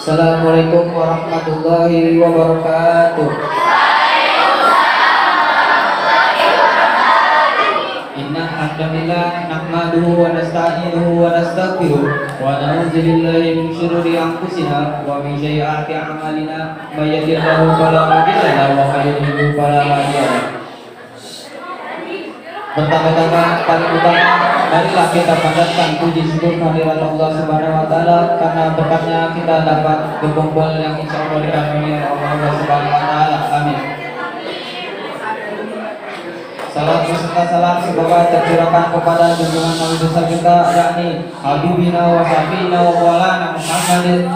Assalamualaikum warahmatullahi wabarakatuh. Inna hamdalillah nahmaduhu wa nasta'inuhu wa nastaghfiruh wa na'udzu billahi min shururi anfusina wa min sayyiati a'malina may yahdihillahu fala mudilla lahu wa may yudlil fala hadiya lahu. Pertama-tama paling utama, marilah kita panjatkan puji syukur kehadirat Allah Subhanahu wa taala karena berkatnya kita dapat berkumpul yang insya Allah dikaruniai Allah Subhanahu wa taala. Amin. Salam beserta salam semoga tercurahkan kepada junjungan Nabi besar kita yakni Habibina wa Syafiina wa Maulana Muhammadin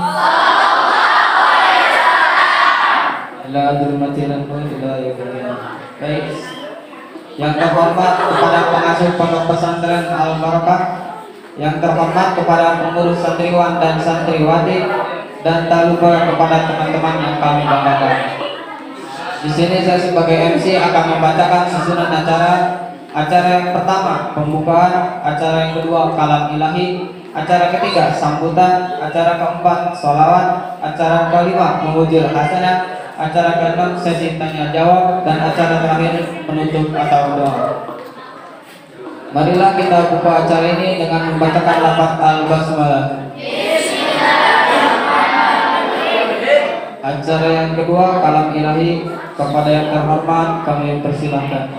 ila dzulmatil ila yaumil. Baik. Yang terhormat kepada pengasuh pondok pesantren Al Barakah, yang terhormat kepada pengurus santriwan dan santriwati, dan tak lupa kepada teman-teman yang kami banggakan. Di sini saya sebagai MC akan membacakan susunan acara yang pertama pembukaan, acara yang kedua kalam ilahi, acara ketiga sambutan, acara keempat sholawat, acara kelima menguji hasanah, acara keenam sesi tanya jawab, dan acara terakhir penutup atau doa. Marilah kita buka acara ini dengan membacakan lafaz al-basmalah. Acara yang kedua kalam ilahi, kepada yang terhormat kami persilahkan.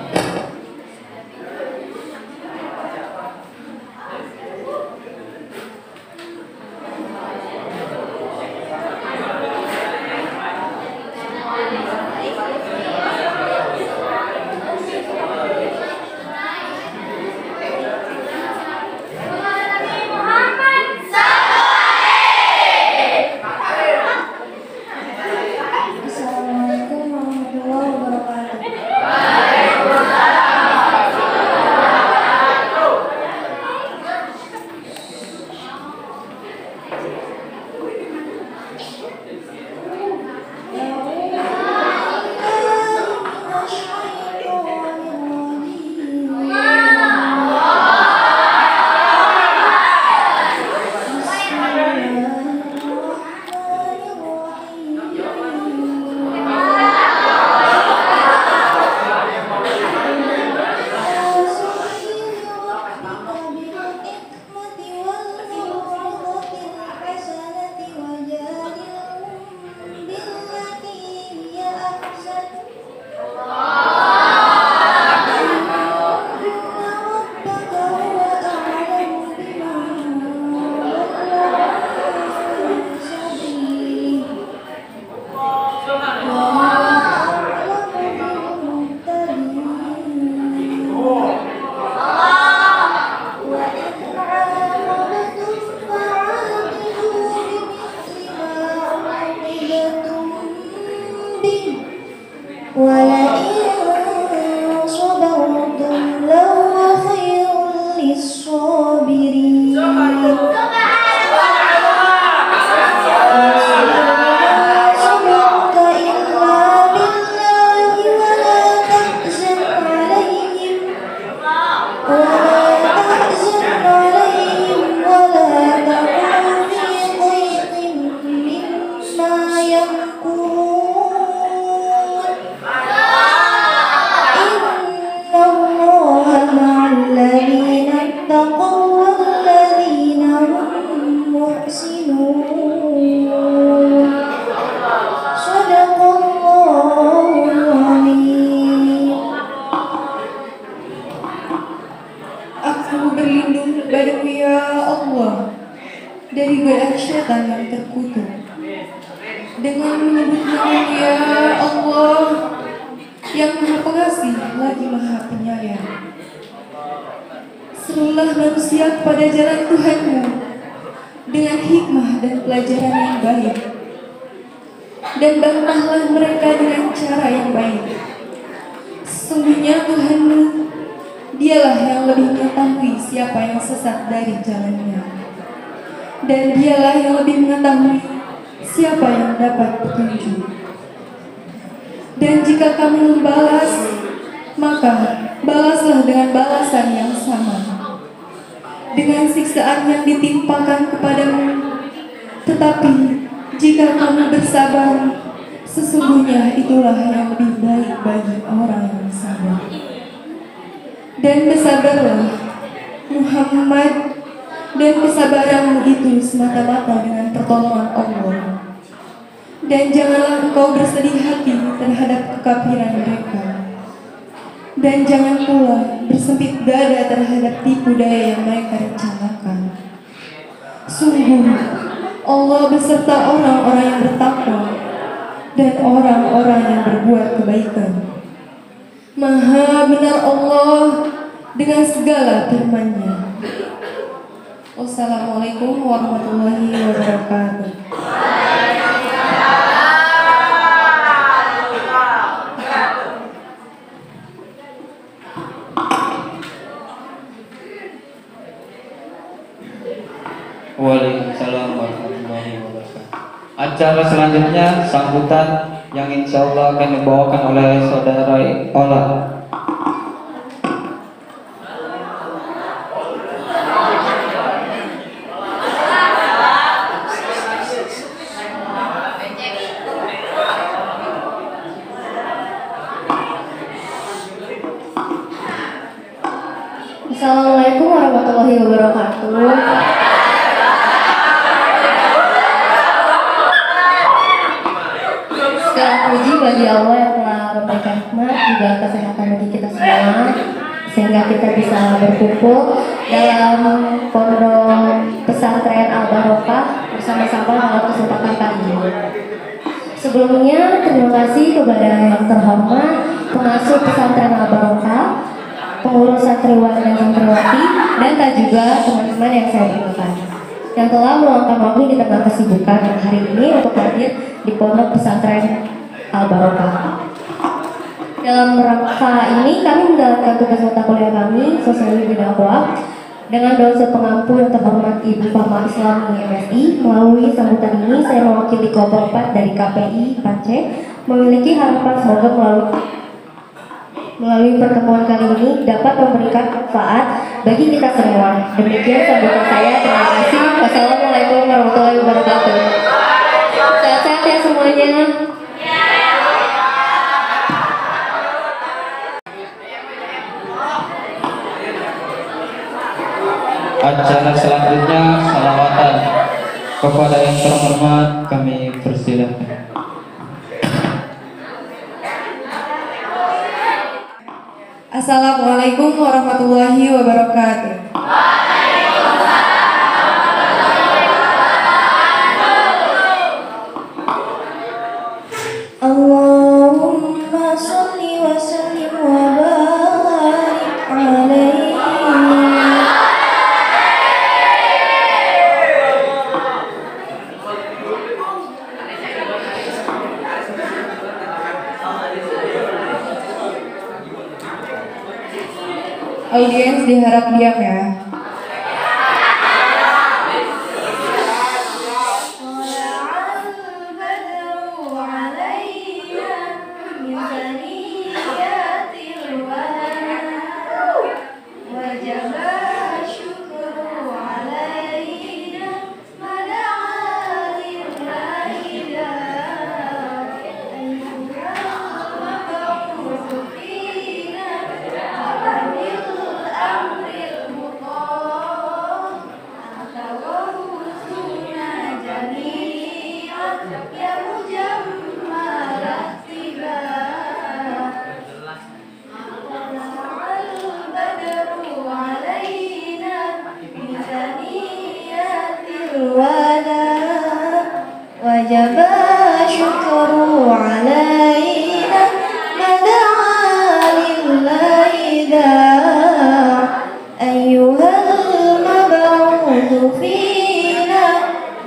Serulah manusia kepada jalan Tuhanmu dengan hikmah dan pelajaran yang baik, dan bantahlah mereka dengan cara yang baik. Sesungguhnya Tuhanmu, dialah yang lebih mengetahui siapa yang sesat dari jalannya, dan dialah yang lebih mengetahui siapa yang dapat petunjuk. Dan jika kamu membalas, maka balaslah dengan balasan yang sama. dengan siksaan yang ditimpakan kepadamu. Tetapi jika kamu bersabar, sesungguhnya itulah yang lebih baik bagi orang yang sabar. Dan bersabarlah Muhammad, dan kesabaranmu itu semata-mata dengan pertolongan Allah. Dan janganlah engkau bersedih hati terhadap kekafiran mereka. Dan jangan pula bersempit dada terhadap tipu daya yang mereka rencanakan. Sungguh, Allah beserta orang-orang yang bertakwa dan orang-orang yang berbuat kebaikan. Maha benar Allah dengan segala firman-Nya. Wassalamualaikum warahmatullahi wabarakatuh. Waalaikumsalam warahmatullahi wabarakatuh. Acara selanjutnya sambutan yang insya Allah akan dibawakan oleh saudara Ola. Assalamualaikum warahmatullahi wabarakatuh. Segala puji bagi Allah yang telah memberikan hikmat juga kesehatan bagi kita semua, sehingga kita bisa berkumpul dalam pondok pesantren Al-Barokah bersama-sama dalam kesempatan kali ini. Sebelumnya terima kasih kepada yang terhormat pengasuh pesantren Al-Barokah, pengurus santriwan dan santriwati, dan juga teman-teman yang saya banggakan yang telah meluangkan waktu di tengah kesibukan hari ini untuk hadir di pondok pesantren Al-Barokah. Dalam rangka ini kami menjalankan tugas mata kuliah kami Sosiologi Dakwah dengan dosen pengampu yang terhormat Ibu Fahma Islami MSI. Melalui sambutan ini saya mewakili kelompok 4 dari KPI Pance memiliki harapan semoga melalui pertemuan kali ini dapat memberikan manfaat bagi kita semua. Demikian sambutan saya. Terima kasih. Wassalamualaikum warahmatullahi wabarakatuh. Sehat-sehat ya semuanya. Acara selanjutnya salawatan kepada yang terhormat kami persilahkan. Assalamualaikum warahmatullahi wabarakatuh. Allahumma sholli wa sallim wa barik alaihi. Audiens diharap diam ya. وجب شكر علينا ما دعا لله داع أيها المبعوث فينا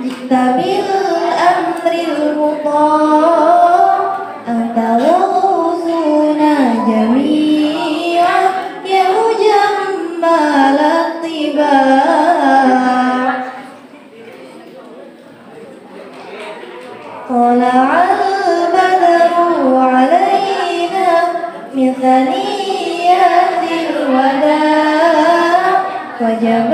جئت بالأمر المطاع أنت غوثنا جميعا يا مجمل الطباع طلع البدر علينا من ثنيات الوداع وجب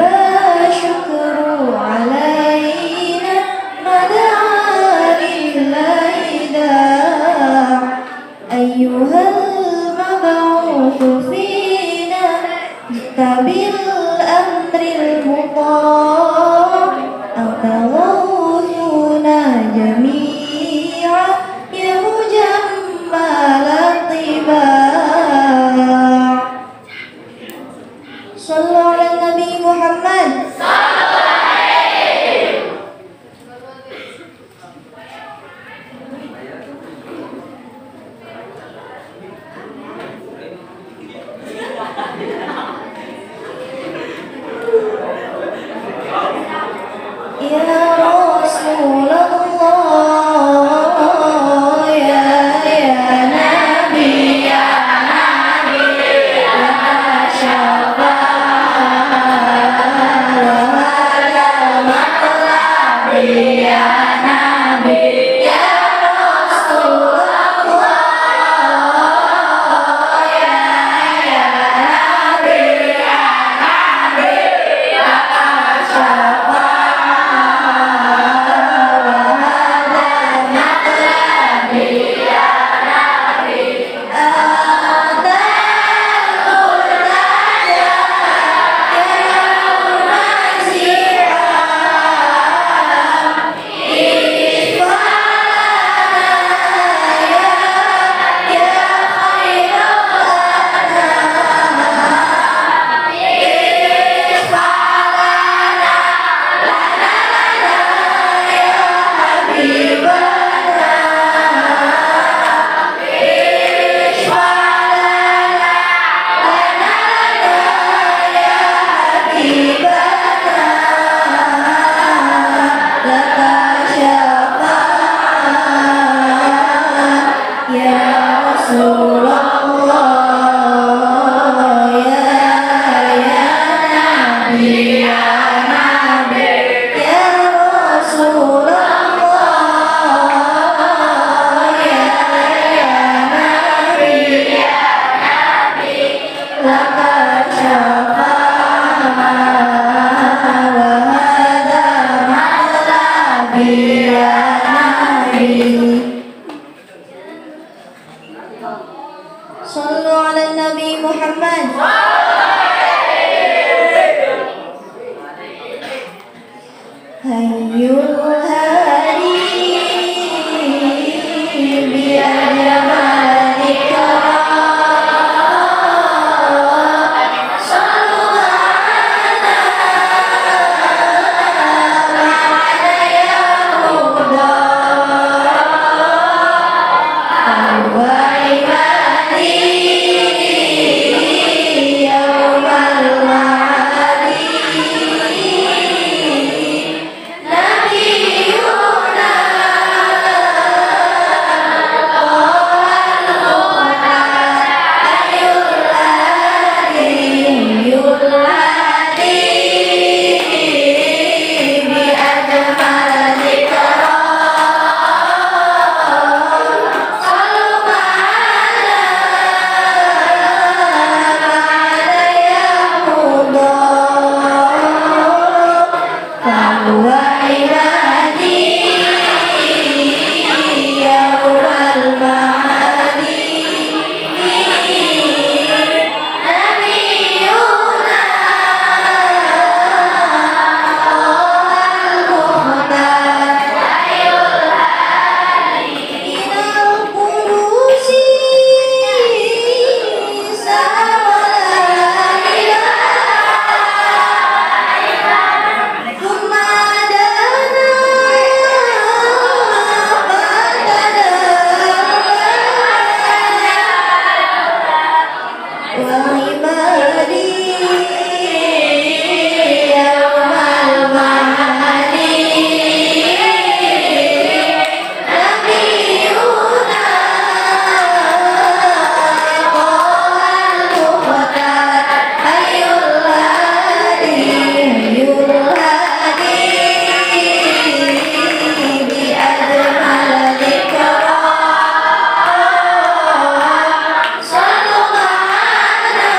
ya Rasulullah, ya Nabi, ya Nabi, ya Rasulullah, ya Nabi, ya Nabi, laqad syafa'a wa hadha matlabi ya Nabi. Sallu ala Nabi Muhammad. Hayyul hadi bi ajmalika. Sallu ala ma'ana ya huda. Wa ibadi yawmal ma'adi. Nabiyuna yuladi bi ajmal dhikra. Sallu ma'ana ya huda. Wa ibadi yawmal ma'adi. Nabiyuna ilal qudusi wa ibadi yawmal ma'adi. Nabiyuna qal muhtar hayyul hadi yulhadi bi ajmal dhikra. Sallu ma'ana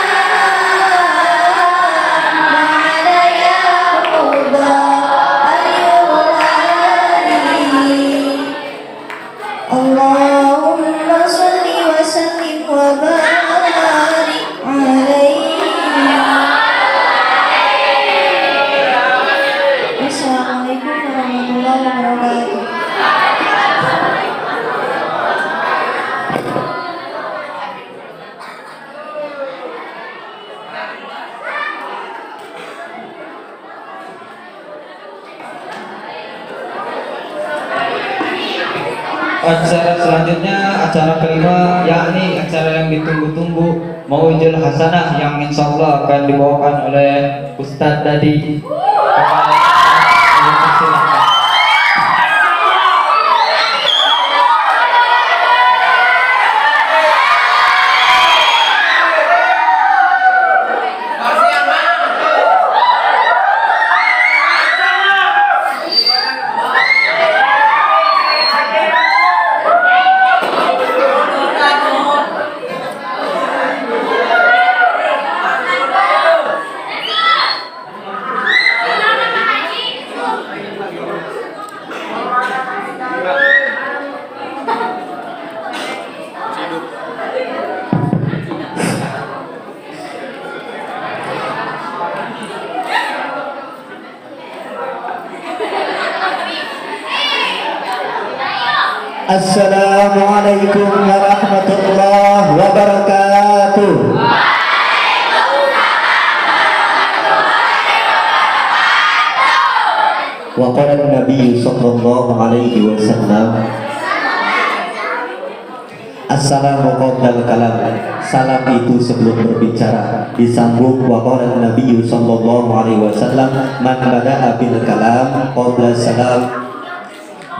ya huda hayyul hadi. Allahumma salli wa sallim wa barik alaihi. Assalamualaikum warahmatullahi wabarakatuh. Acara selanjutnya, acara kelima, yakni acara yang ditunggu-tunggu, Maulidul Hasanah, yang insya Allah akan dibawakan oleh Ustadz Dadi. Silakan. Assalamualaikum warahmatullahi wabarakatuh. Wa qala an-nabiy sallallahu alaihi wasallam, Assalamu qabla kalam. Salam itu sebelum berbicara. Disambung wa qala an-nabiy sallallahu alaihi wasallam, man bada'a bil kalam qabla salam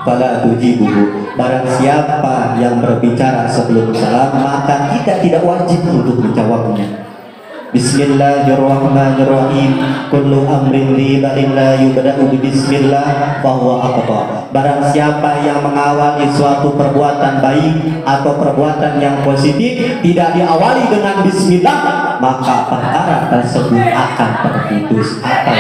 fala tujibuhu. barang siapa yang berbicara sebelum salam maka kita tidak wajib untuk menjawabnya. Bismillahirrahmanirrahim. Kullu amrin li la yubda'u bismillah fahuwa aqta. Barang siapa yang mengawali suatu perbuatan baik atau perbuatan yang positif tidak diawali dengan bismillah, maka perkara tersebut akan terputus atau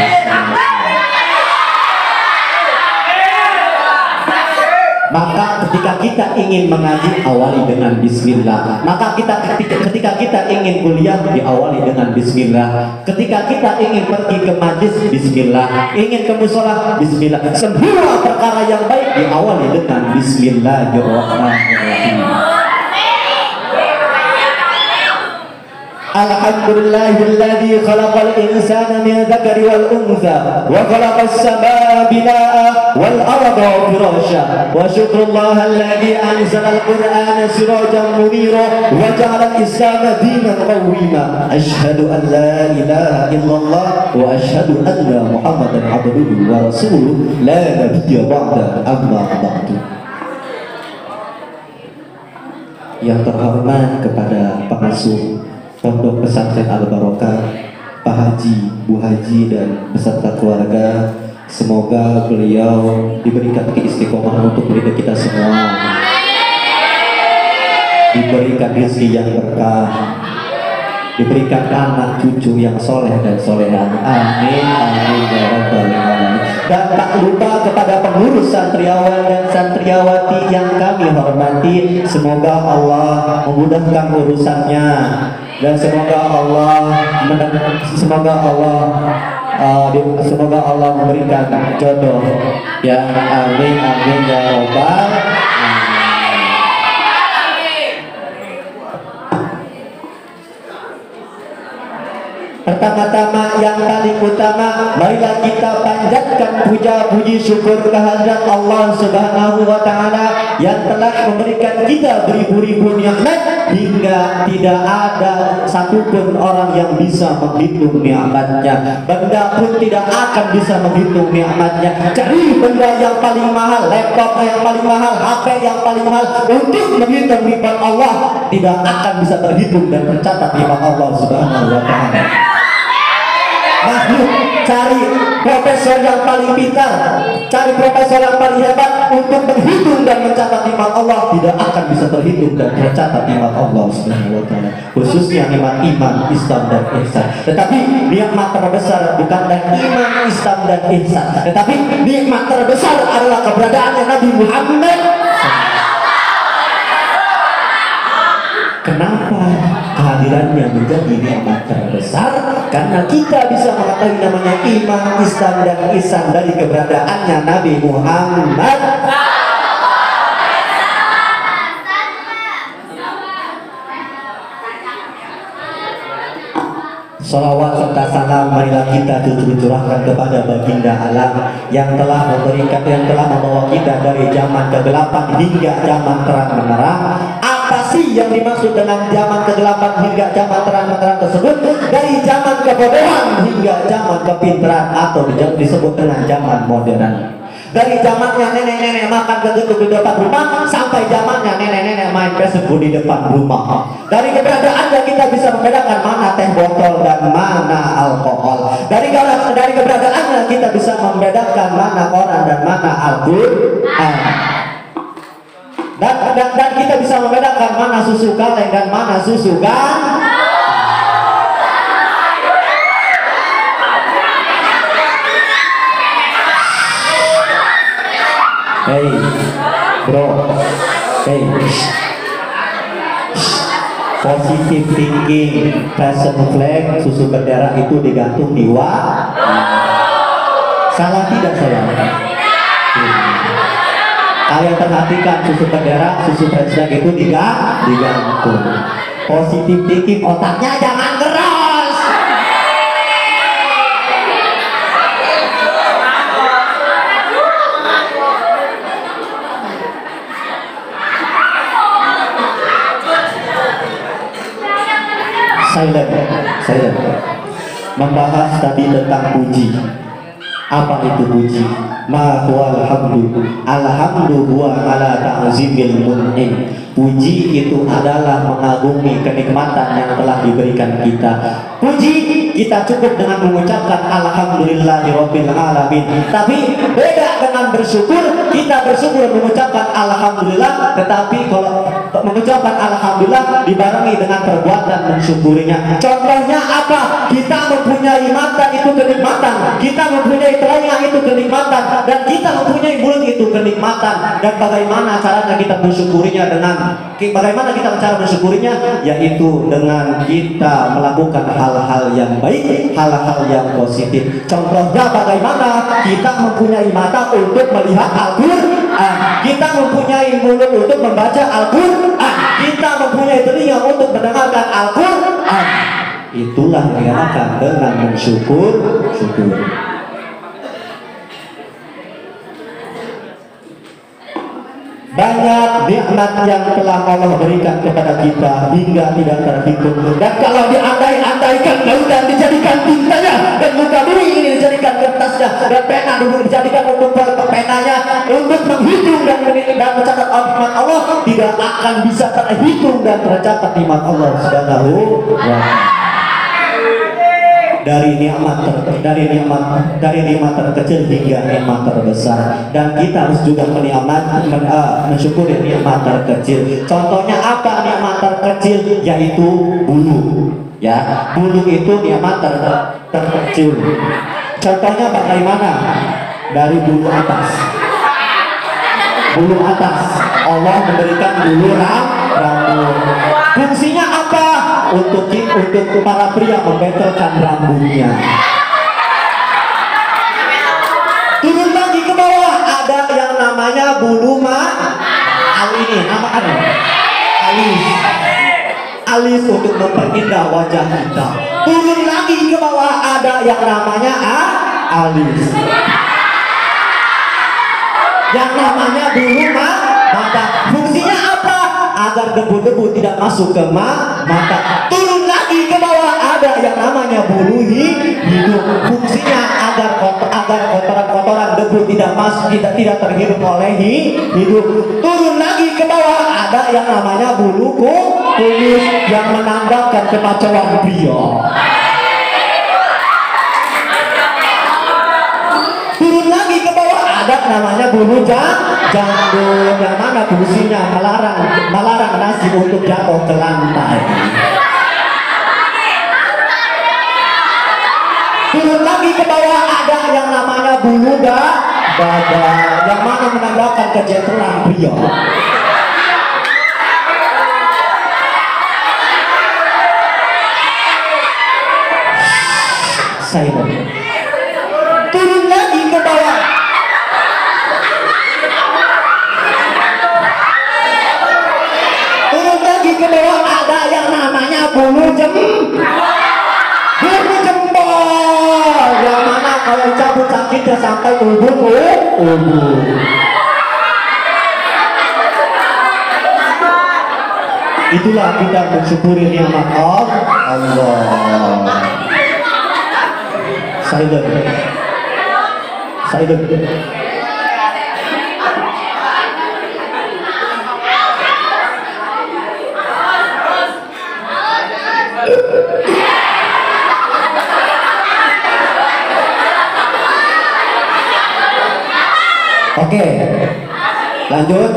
maka ketika kita ingin mengaji awali dengan bismillah, maka ketika kita ingin kuliah diawali dengan bismillah, ketika kita ingin pergi ke majlis bismillah, ingin ke mushola bismillah, semua perkara yang baik diawali dengan bismillahirrahmanirrahim. Alhamdulillahilladzi khalaqal insana min dzakari wal untha wa khalaqas samaa binaa'a wal arda firasya wa syukrulillahilladzi anzalal qur'ana sirajan munira wa ja'alal islama dinan qawima. Asyhadu an la ilaha illallah wa asyhadu anna muhammadan abduhu wa rasuluh la nabiyya ba'da amma ba'du. Yang terhormat kepada pengasuh Pondok Pesantren Al-Barokah, Pak Haji, Bu Haji dan beserta keluarga, semoga beliau diberikan keistiqomahan untuk mendidik kita semua, diberikan rezeki yang berkah, diberikan anak cucu yang soleh dan solehan. Amin amin ya rabbal alamin. Dan tak lupa kepada pengurus santriawan dan santriawati yang kami hormati, semoga Allah memudahkan urusannya dan semoga Allah memberikan jodoh ya. Amin amin ya rabbal Pertama-tama yang paling utama, marilah kita panjatkan puja-puji syukur kehadirat Allah Subhanahu wa Ta'ala yang telah memberikan kita beribu-ribu nikmat hingga tidak ada satupun orang yang bisa menghitung nikmatnya. Benda pun tidak akan bisa menghitung nikmatnya. Cari benda yang paling mahal, laptop yang paling mahal, HP yang paling mahal, untuk menghitung nikmat Allah tidak akan bisa terhitung dan tercatat nikmat Allah Subhanahu wa Ta'ala. Makhluk cari profesor yang paling pintar, cari profesor yang paling hebat untuk menghitung dan mencatat nikmat Allah tidak akan bisa terhitung dan tercatat nikmat Allah Subhanahu wa Ta'ala. Khususnya nikmat iman, Islam dan ihsan. Tetapi nikmat terbesar bukanlah iman, Islam dan ihsan, tetapi nikmat terbesar adalah keberadaannya Nabi Muhammad. Kenapa kehadirannya menjadi nikmat terbesar? Karena kita bisa mengetahui namanya iman, Islam dan ihsan dari keberadaannya Nabi Muhammad. Salawat serta salam marilah kita curahkan kepada baginda alam yang telah membawa kita dari zaman kegelapan hingga zaman terang menerang. Apa sih yang dimaksud dengan zaman kegelapan hingga zaman terang menerang tersebut? Dari zaman kebodohan hingga zaman kepintaran atau disebut dengan zaman modern. Dari zamannya nenek-nenek makan kegetuk di depan rumah sampai zamannya nenek-nenek main Facebook di depan rumah. Dari keberadaannya kita bisa membedakan mana teh botol dan mana alkohol. Dari keberadaannya kita bisa membedakan mana koran dan mana Al-Quran. Dan kita bisa membedakan mana susu kaleng dan mana susu gan. Hey bro, hey, positive thinking, passion flag, susu bendera itu digantung di salah tidak saya? Kalian perhatikan susu bendera, susu flag itu digantung. Positive thinking, otaknya jangan keras. Saya membahas tadi tentang puji. Apa itu puji? ma huwal hamdu. Alhamdu huwa ala ta'zimil mun'im. Puji itu adalah mengagumi kenikmatan yang telah diberikan kita. Puji kita cukup dengan mengucapkan alhamdulillahirabbil alamin. Tapi beda dengan bersyukur. Kita bersyukur mengucapkan alhamdulillah, tetapi kalau mengucapkan alhamdulillah dibarengi dengan perbuatan mensyukurinya. Contohnya apa? Kita mempunyai mata itu kenikmatan, kita mempunyai telinga itu kenikmatan, dan kita mempunyai mulut itu kenikmatan. Dan bagaimana caranya kita mensyukurinya? Bagaimana kita cara bersyukurnya? Yaitu dengan kita melakukan hal-hal yang baik, hal-hal yang positif. Contohnya bagaimana? Kita mempunyai mata untuk melihat Al-Quran, kita mempunyai mulut untuk membaca Al-Quran, kita mempunyai telinga untuk mendengarkan Al-Quran. Itulah dinamakan dengan mensyukur. Banyak nikmat yang telah Allah berikan kepada kita hingga tidak terhitung. Dan kalau diandai-andaikan lautan dijadikan tintanya, dan muka bumi ini dijadikan kertasnya, dan pena dulu dijadikan untuk penanya, untuk menghitung dan mencatat nikmat Allah, tidak akan bisa terhitung dan tercatat nikmat Allah Subhanahu wa ta'ala. Dari nikmat terkecil hingga nikmat terbesar, dan kita harus juga mensyukuri nikmat terkecil. Contohnya apa nikmat terkecil? Yaitu bulu. Ya, bulu itu nikmat terkecil. Contohnya bagaimana? Dari bulu atas. Bulu atas Allah memberikan bulu rambut. Fungsinya apa? Untuk para pria membetulkan rambutnya. Turun lagi ke bawah, ada yang namanya bulu alis untuk memperindah wajah kita. Turun lagi ke bawah, ada yang namanya alis, yang namanya bulu mata. Fungsinya apa? Agar debu-debu tidak masuk ke mata. Turun lagi ke bawah, ada yang namanya bulu hidung. Fungsinya agar kotoran-kotoran debu tidak masuk, tidak terhirup oleh hidung. Turun lagi ke bawah, ada yang namanya bulu kumis yang menandakan kekacauan pria. Turun lagi ke bawah, ada namanya bulu janggut yang mana fungsinya melarang nasi untuk jatuh ke lantai. Turun lagi ke bawah, ada yang namanya bulu dada yang mana menandakan kejentelan pria. Turun lagi ke bawah, ada yang namanya bulu jempol, yang mana kalau cabut sakitnya sampai ubun. Itulah kita mensyukuri nikmat Allah. Silent. Oke, lanjut.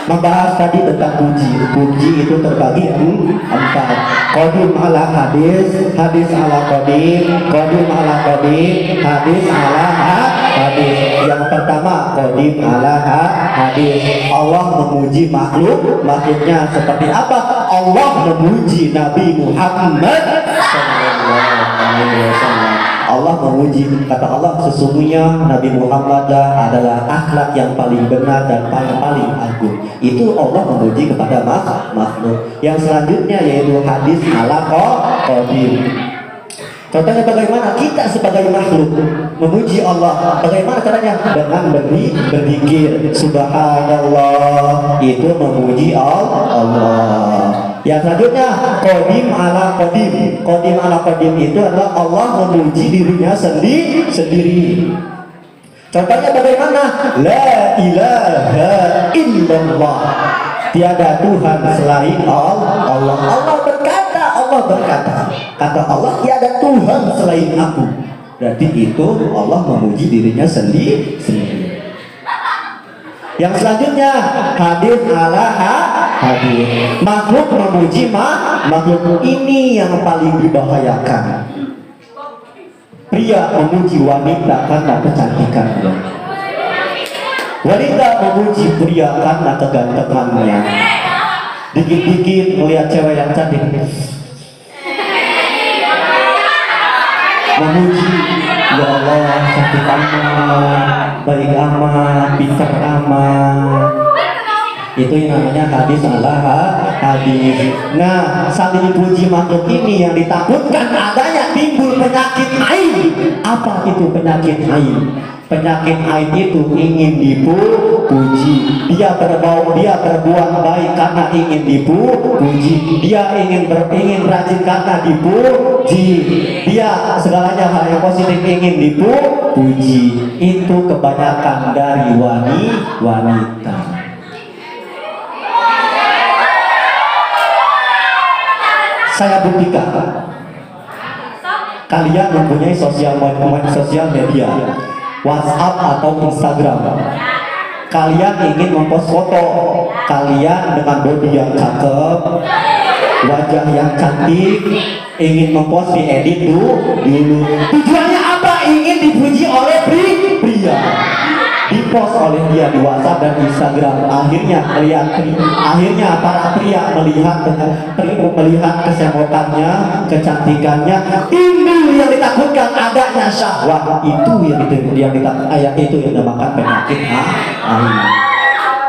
Membahas tadi tentang puji. Puji itu terbagi empat. Qadim ala hadis, hadis ala qadim, qadim ala qadim, hadis ala hadis. Yang pertama qadim ala hadis. Allah memuji makhluknya seperti apa? Allah memuji Nabi Muhammad sallallahu alaihi wasallam. Allah memuji, kata Allah, sesungguhnya Nabi Muhammad adalah akhlak yang paling benar dan paling agung. Itu Allah memuji kepada makhluk. Yang selanjutnya yaitu hadis ala qadim. Contohnya bagaimana kita sebagai makhluk memuji Allah? Bagaimana caranya? Dengan berzikir. Subhanallah, itu memuji Allah. Yang selanjutnya qadim ala qadim. Qadim ala qadim itu adalah Allah memuji dirinya sendiri. Contohnya bagaimana? La ilaha illallah. Tiada Tuhan selain Allah. Allah berkata, kata Allah, tiada Tuhan selain aku. Berarti itu Allah memuji dirinya sendiri. Yang selanjutnya hadis ala hadis. Makhluk memuji makhluk. Ini yang paling dibahayakan. Pria memuji wanita karena kecantikannya. Wanita memuji pria karena kegantengannya. Dikit-dikit melihat cewek yang cantik, memuji, ya Allah cantik amat, baik amat, pintar amat. Itu yang namanya hadis ala hadis. Nah, saling puji makhluk ini yang ditakutkan adanya timbul penyakit ain. Apa itu penyakit ain? Penyakit ain itu ingin dipuji. Dia berbuat baik karena ingin dipuji. Dia ingin rajin karena dipuji. Dia segalanya hal yang positif ingin dipuji. Itu kebanyakan dari wanita. Saya buktikan. Kalian mempunyai sosial media, WhatsApp atau Instagram. Kalian ingin mempost foto kalian dengan body yang cakep, wajah yang cantik, ingin mempost diedit dulu. Tujuannya apa? Ingin dipuji oleh pria. Dipost oleh dia di WhatsApp dan Instagram. Akhirnya para pria melihat kesemutannya, kecantikannya, timbul yang ditakutkan adanya syahwat. Itu yang dinamakan penyakit ain.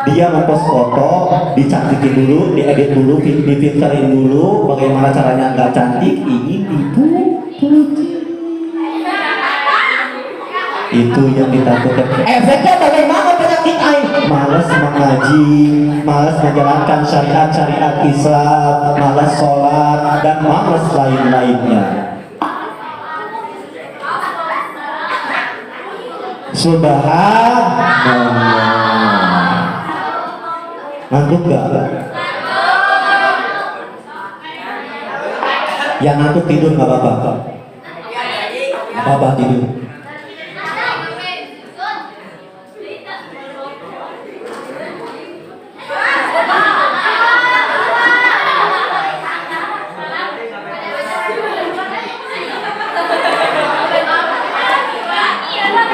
Dia mempost foto, dicantikin dulu, diedit dulu, difilterin dulu. Bagaimana caranya nggak cantik, ingin dipuji. Itu yang ditakutkan. Efeknya bagaimana penyakit ain? Malas mengaji, malas menjalankan syariat Islam, malas sholat, dan malas lain-lainnya. Subhanallah. Ngantuk gak? Yang ngantuk tidur gak apa-apa. Apa tidur?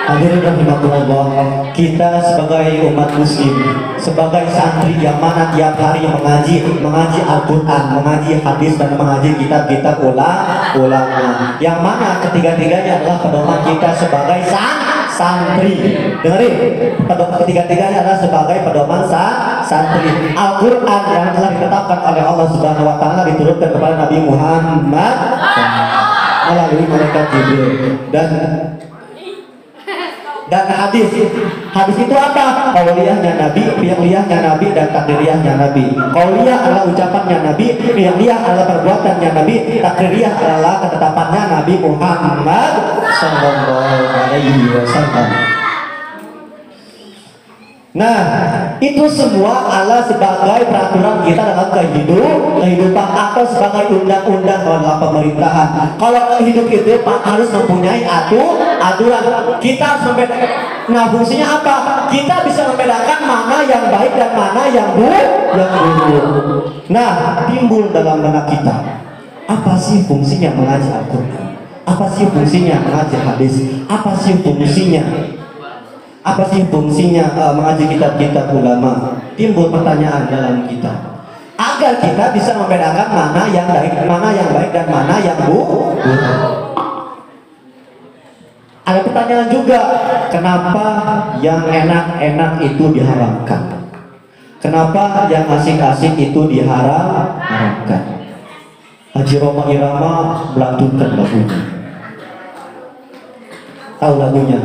Hadirin rahimakumullah, kita sebagai umat muslim, sebagai santri yang mana tiap hari mengaji Al-Quran, mengaji hadis, dan mengaji kitab-kitab ulama, yang mana ketiga-tiganya adalah pedoman kita sebagai santri. Dengerin, ketiga-tiganya adalah sebagai pedoman santri. Al-Quran yang telah ditetapkan oleh Allah Subhanahu Wa Taala diturunkan kepada Nabi Muhammad melalui malaikat Jibril, dan hadis itu apa? Qauliyahnya Nabi, fi'liyahnya Nabi, dan takdiriyahnya Nabi. Qauliyah adalah ucapannya Nabi, fi'liyah adalah perbuatannya Nabi, takdiriyah adalah ketetapannya Nabi Muhammad sallallahu alaihi wasallam. Nah, itu semua adalah sebagai peraturan kita dalam kehidupan atau sebagai undang-undang dalam pemerintahan. Kalau hidup itu harus mempunyai aturan. Kita harus membedakan. Nah, fungsinya apa? Kita bisa membedakan mana yang baik dan mana yang buruk. Nah, timbul dalam benak kita. Apa sih fungsinya mengaji Al-Quran? Apa sih fungsinya mengaji hadis? Apa sih fungsinya mengaji kitab-kitab ulama? Timbul pertanyaan dalam kita agar kita bisa membedakan mana yang baik dan mana yang buruk. Ada pertanyaan juga, kenapa yang enak-enak itu diharamkan? Kenapa yang asik-asik itu diharamkan? Haji Roma Irama melantunkan lagunya. Tahu lagunya?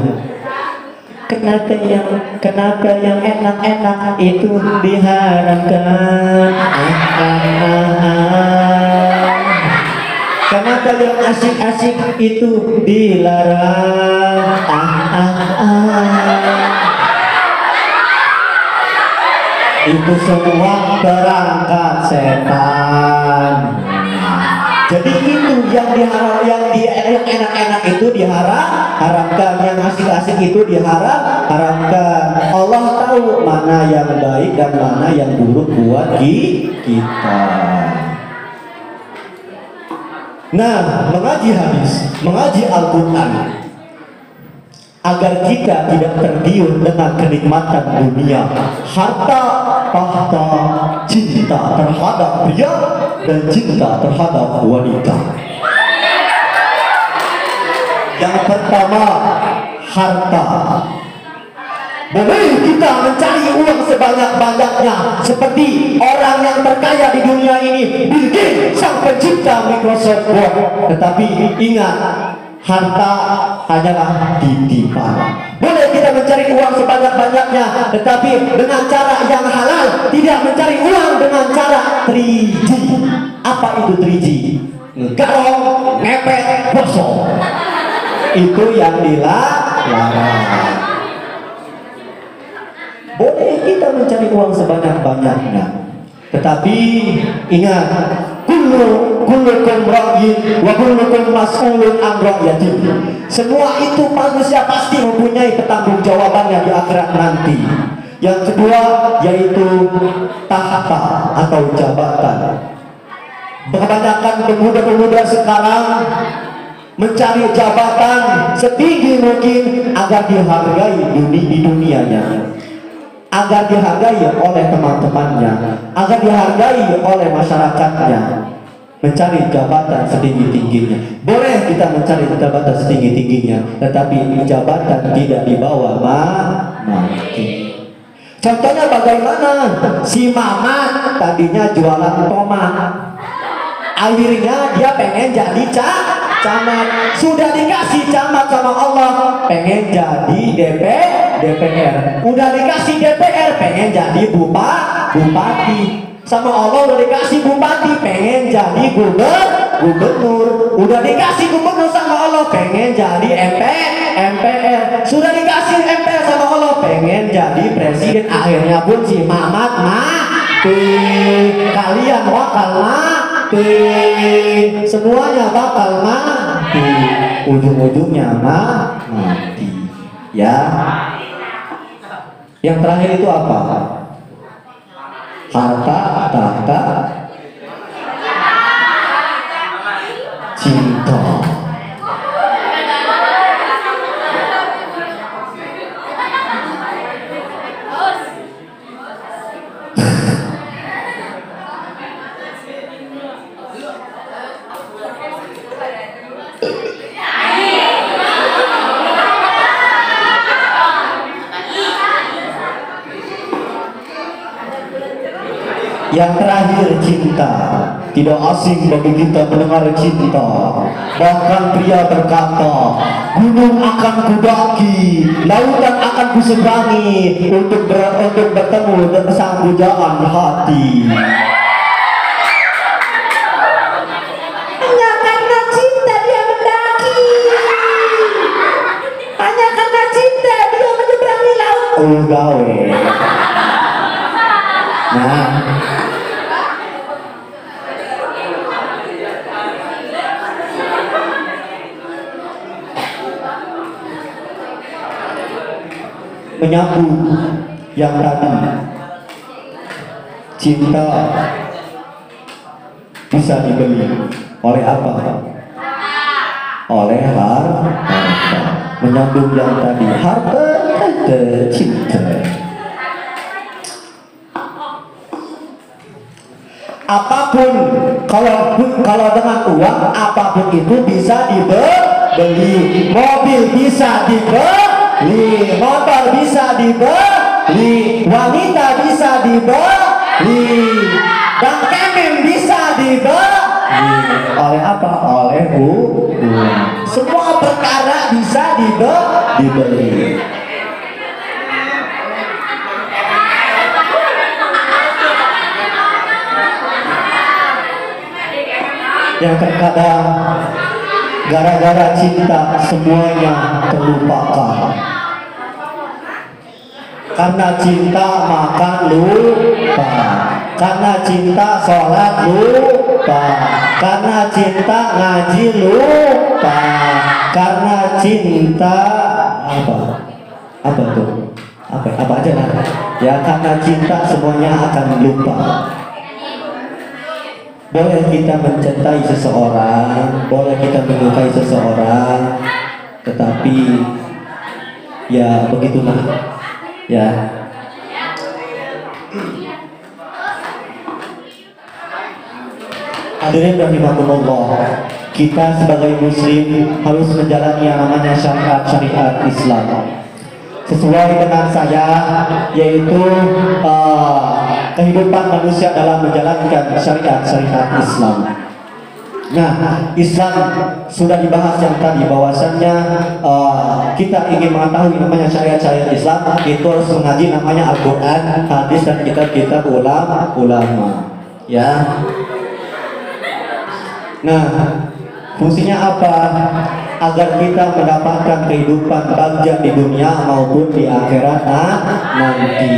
Kenapa yang enak-enak itu diharamkan? Mata yang asik-asik itu dilarang. Itu semua berangkat setan. Jadi itu yang yang enak-enak itu haramkan, yang asik-asik itu haramkan. Allah tahu mana yang baik dan mana yang buruk buat kita. Nah, mengaji hadis, mengaji Al-Quran, agar kita tidak tergiur dengan kenikmatan dunia, harta, tahta, cinta terhadap pria dan cinta terhadap wanita. Yang pertama, harta. Boleh kita mencari uang sebanyak-banyaknya seperti orang yang terkaya di dunia ini, Bill Gates, sang pencipta Microsoft Word. Tetapi ingat, harta hanyalah titipan. Boleh kita mencari uang sebanyak-banyaknya, tetapi dengan cara yang halal, tidak mencari uang dengan cara 3G. Apa itu 3G? Garong, ngepet, bosok. Itu yang dilarang. Boleh kita mencari uang sebanyak-banyaknya, tetapi ingat, kullukum ra'yin wa kullukum mas'ulun an ra'yatihi. Semua itu manusia pasti mempunyai pertanggungjawabannya di akhirat nanti. Yang kedua yaitu tahta atau jabatan. Kebanyakan pemuda-pemuda sekarang mencari jabatan setinggi mungkin agar dihargai di dunianya, agar dihargai oleh teman-temannya, agar dihargai oleh masyarakatnya. Mencari jabatan setinggi-tingginya. Boleh kita mencari jabatan setinggi-tingginya, tetapi jabatan tidak dibawa mati. Contohnya bagaimana? Si Mamat tadinya jualan tomat, akhirnya dia pengen jadi camat. Sudah dikasih camat sama Allah, pengen jadi DPR. Udah dikasih DPR, pengen jadi bupati. Sama Allah udah dikasih bupati, pengen jadi gubernur. Udah dikasih gubernur sama Allah, pengen jadi MPR. Sudah dikasih MPR sama Allah, pengen jadi presiden. Akhirnya pun si Mamat mati. Kalian bakal mati. Semuanya bakal mati. Ujung-ujungnya mati. Ya. Yang terakhir itu apa? Harta, tahta, cinta. Yang terakhir cinta. Tidak asing bagi kita mendengar cinta. Bahkan pria berkata, gunung akan kudaki, lautan akan kuseberangi untuk bertemu dengan sang pujaan hati. Hanya karena cinta dia mendaki. Hanya karena cinta dia menyeberangi laut. Oh gawe. Nah, menyambung yang tadi, cinta bisa dibeli oleh apa? Oleh harta. Menyambung yang tadi, harta ada cinta. Apapun, kalau dengan uang apapun itu bisa dibeli. Mobil bisa dibeli, motor bisa dibeli, wanita bisa dibeli, dan kemen bisa dibeli. Oleh apa? Oleh uang. Semua perkara bisa dibeli. yang terkadang gara-gara cinta semuanya terlupakan. Karena cinta makan lupa, karena cinta sholat lupa, karena cinta ngaji lupa, karena cinta apa tuh? Apa aja lah. Ya karena cinta semuanya akan lupa. Boleh kita mencintai seseorang, boleh kita menyukai seseorang, tetapi ya begitulah ya. Hadirin rahimakumullah, kita sebagai muslim harus menjalani yang namanya syariat Islam sesuai dengan saya, yaitu kehidupan manusia dalam menjalankan syariat Islam. Nah, Islam sudah dibahas yang tadi bahwasannya kita ingin mengetahui namanya syariat Islam itu harus mengaji namanya Al-Quran, hadis dan kitab-kitab ulama. Ya. Nah, fungsinya apa? Agar kita mendapatkan kehidupan bahagia di dunia maupun di akhirat nanti.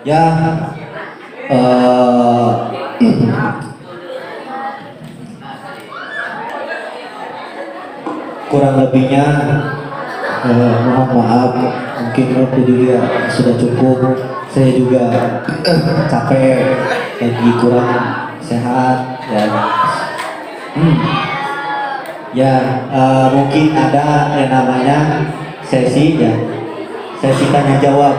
Ya, kurang lebihnya mohon maaf, mungkin waktu juga sudah cukup. Saya juga capek, lagi kurang sehat ya. Mungkin ada yang namanya sesi tanya jawab.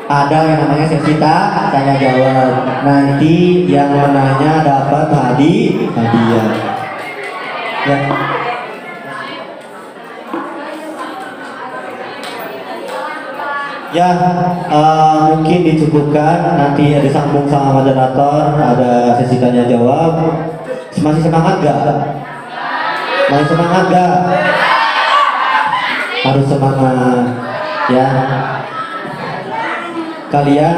Ada yang namanya sesi tanya jawab. Nanti yang menanya dapat hadiah. Mungkin dicukupkan. Nanti disambung sama moderator, ada sesi tanya jawab. Masih semangat gak? Masih semangat gak? Harus semangat ya. Kalian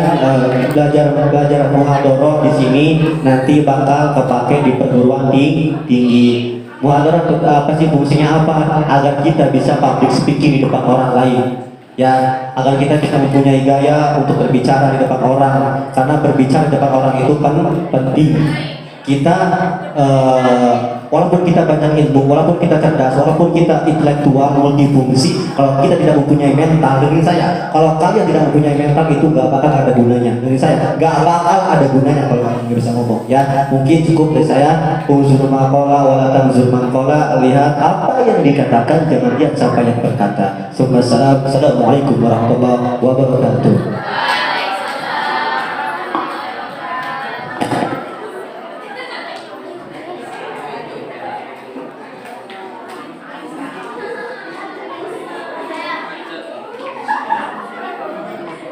belajar muhadharah di sini nanti bakal kepake di perguruan tinggi. Muhadharah apa sih fungsinya apa? Agar kita bisa public speaking di depan orang lain. Ya, agar kita bisa mempunyai gaya untuk berbicara di depan orang. Karena berbicara di depan orang itu penting. Kita walaupun kita banyak ilmu, walaupun kita cerdas, walaupun kita intelektual, multifungsi, kalau kita tidak mempunyai mental, dengerin saya, kalau kalian tidak mempunyai mental itu gak bakal ada gunanya. Dengerin saya, gak bakal ada gunanya kalau kalian nggak bisa ngomong. Ya, mungkin cukup dari saya. Unzur maqala wala tanzur maqala, lihat apa yang dikatakan, jangan lihat siapa yang berkata. Assalamualaikum warahmatullahi wabarakatuh.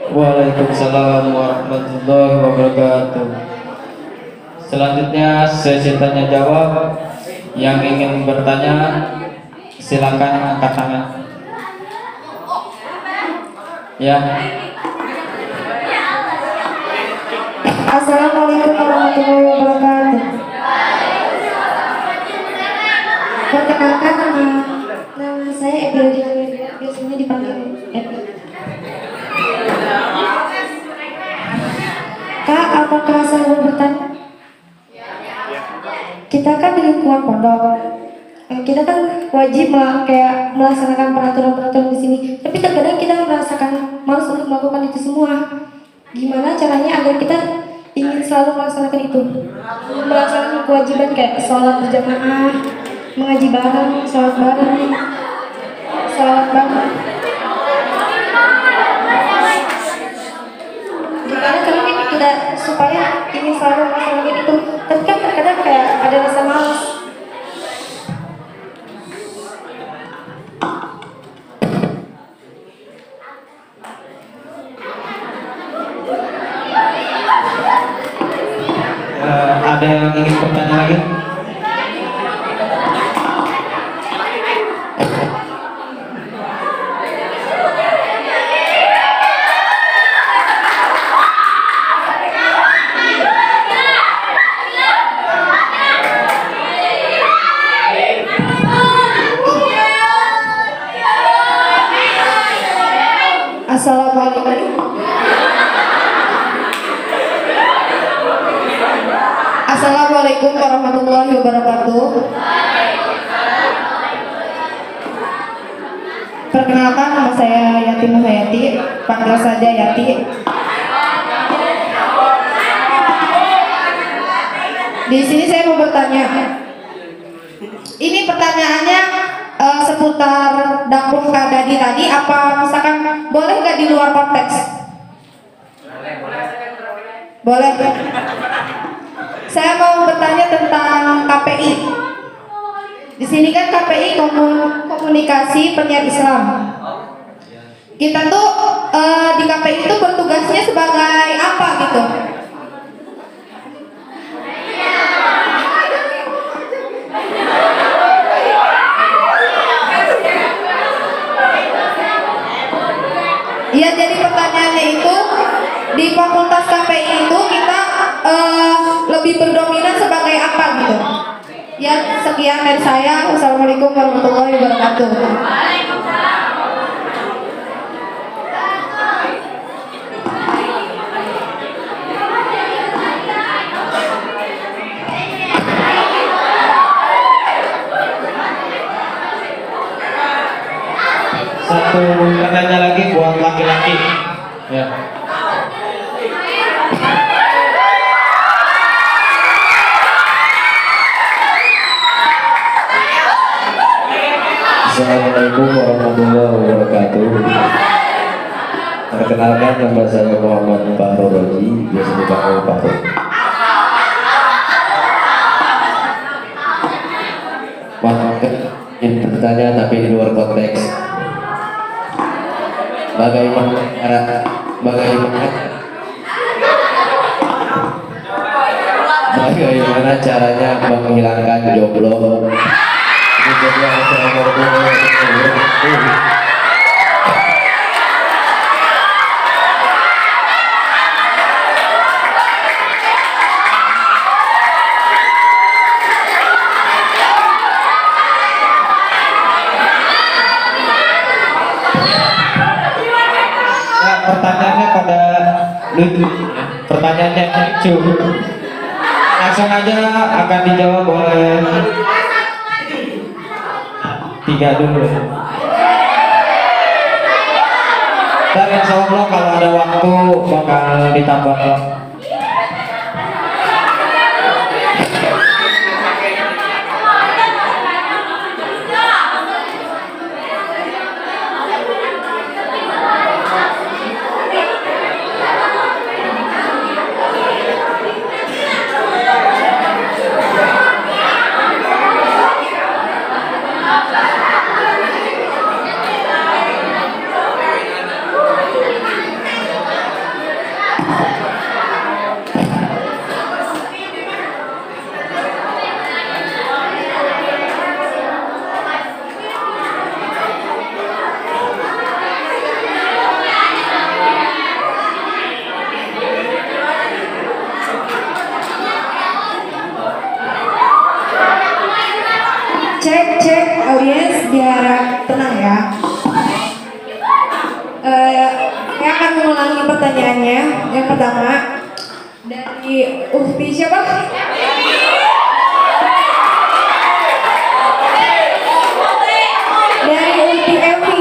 Waalaikumsalam warahmatullahi wabarakatuh. Selanjutnya sesi tanya jawab. Yang ingin bertanya silakan angkat tangan. Ya. Assalamualaikum warahmatullahi wabarakatuh. Perkenalkan, nama saya Ebi, biasanya dipanggil Ebi. Kak, apakah saya mau bertanya? Kita kan di lingkungan pondok, kita kan wajib kayak melaksanakan peraturan-peraturan di sini. Tapi terkadang kita merasakan malas untuk melakukan itu semua. Gimana caranya agar kita ingin selalu melaksanakan itu? Melaksanakan kewajiban kayak sholat berjamaah, mengaji bareng, sholat bareng, sholat bareng. Gimana caranya kita supaya ingin selalu melaksanakan itu? Tapi kan terkadang kayak ada rasa malas. Ada yang ingin bertanya lagi? warahmatullahi wabarakatuh. Perkenalkan, nama saya Yati Nuhayati, panggil saja Yati. Di sini saya mau bertanya. Ini pertanyaannya seputar dakwah kadadi tadi, apa misalkan boleh nggak di luar konteks? Boleh. Saya mau bertanya tentang KPI. Di sini kan KPI komunikasi penyiar Islam. Kita tuh di KPI itu bertugasnya sebagai apa gitu? Iya, jadi pertanyaannya itu di fakultas KPI itu kita lebih berdominan sebagai apa gitu? Ya, sekian dari saya. Wassalamualaikum warahmatullahi wabarakatuh. Satu katanya lagi buat laki-laki. Ya. Assalamualaikum warahmatullahi wabarakatuh. Perkenalkan, nama saya Muhammad Fahroroji, biasa dipanggil Fahru. Maaf, ingin bertanya tapi di luar konteks. Bagaimana caranya menghilangkan jomblo? Pertanyaannya pada lucu, pertanyaannya lucu. Langsung aja akan dijawab oleh 3 dulu. Dan insya Allah kalau ada waktu bakal ditambah. Cek audiens, biar tenang ya. Saya akan mengulangi pertanyaannya. Yang pertama dari Uhti siapa? Dari Uhti Evi.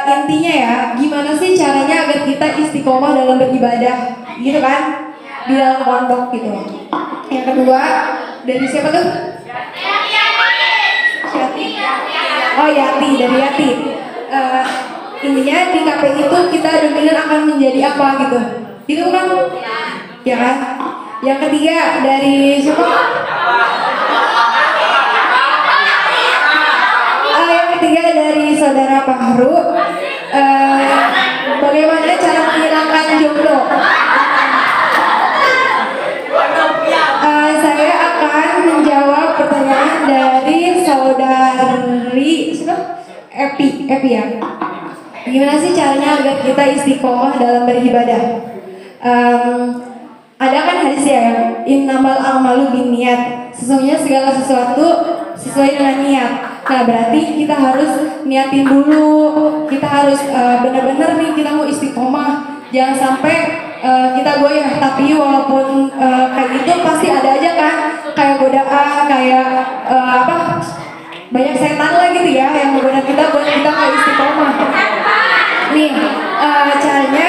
Intinya ya, gimana sih caranya agar kita istiqomah dalam beribadah, gitu kan? Di dalam pondok gitu. Yang kedua dari siapa tuh? Oh, Yati, dari Yati. Intinya di KPI itu kita dominan akan menjadi apa gitu. Gitu kan? Ya kan? Yang ketiga dari siapa? Yang ketiga dari saudara Fahru. Bagaimana cara menghilangkan jomblo? Saya akan menjawab pertanyaan dari saudari Epi ya. Gimana sih caranya agar kita istiqomah dalam beribadah? Ada kan hadis ya, innamal a'malu binniyat. Sesungguhnya segala sesuatu sesuai dengan niat. Nah, berarti kita harus niatin dulu. Kita harus benar-benar nih kita mau istiqomah. Jangan sampai kita goyah, tapi walaupun kayak gitu pasti ada aja kan kayak godaan, kayak banyak setan lah gitu ya yang menggoda kita buat kita nggak istiqomah. Nih caranya,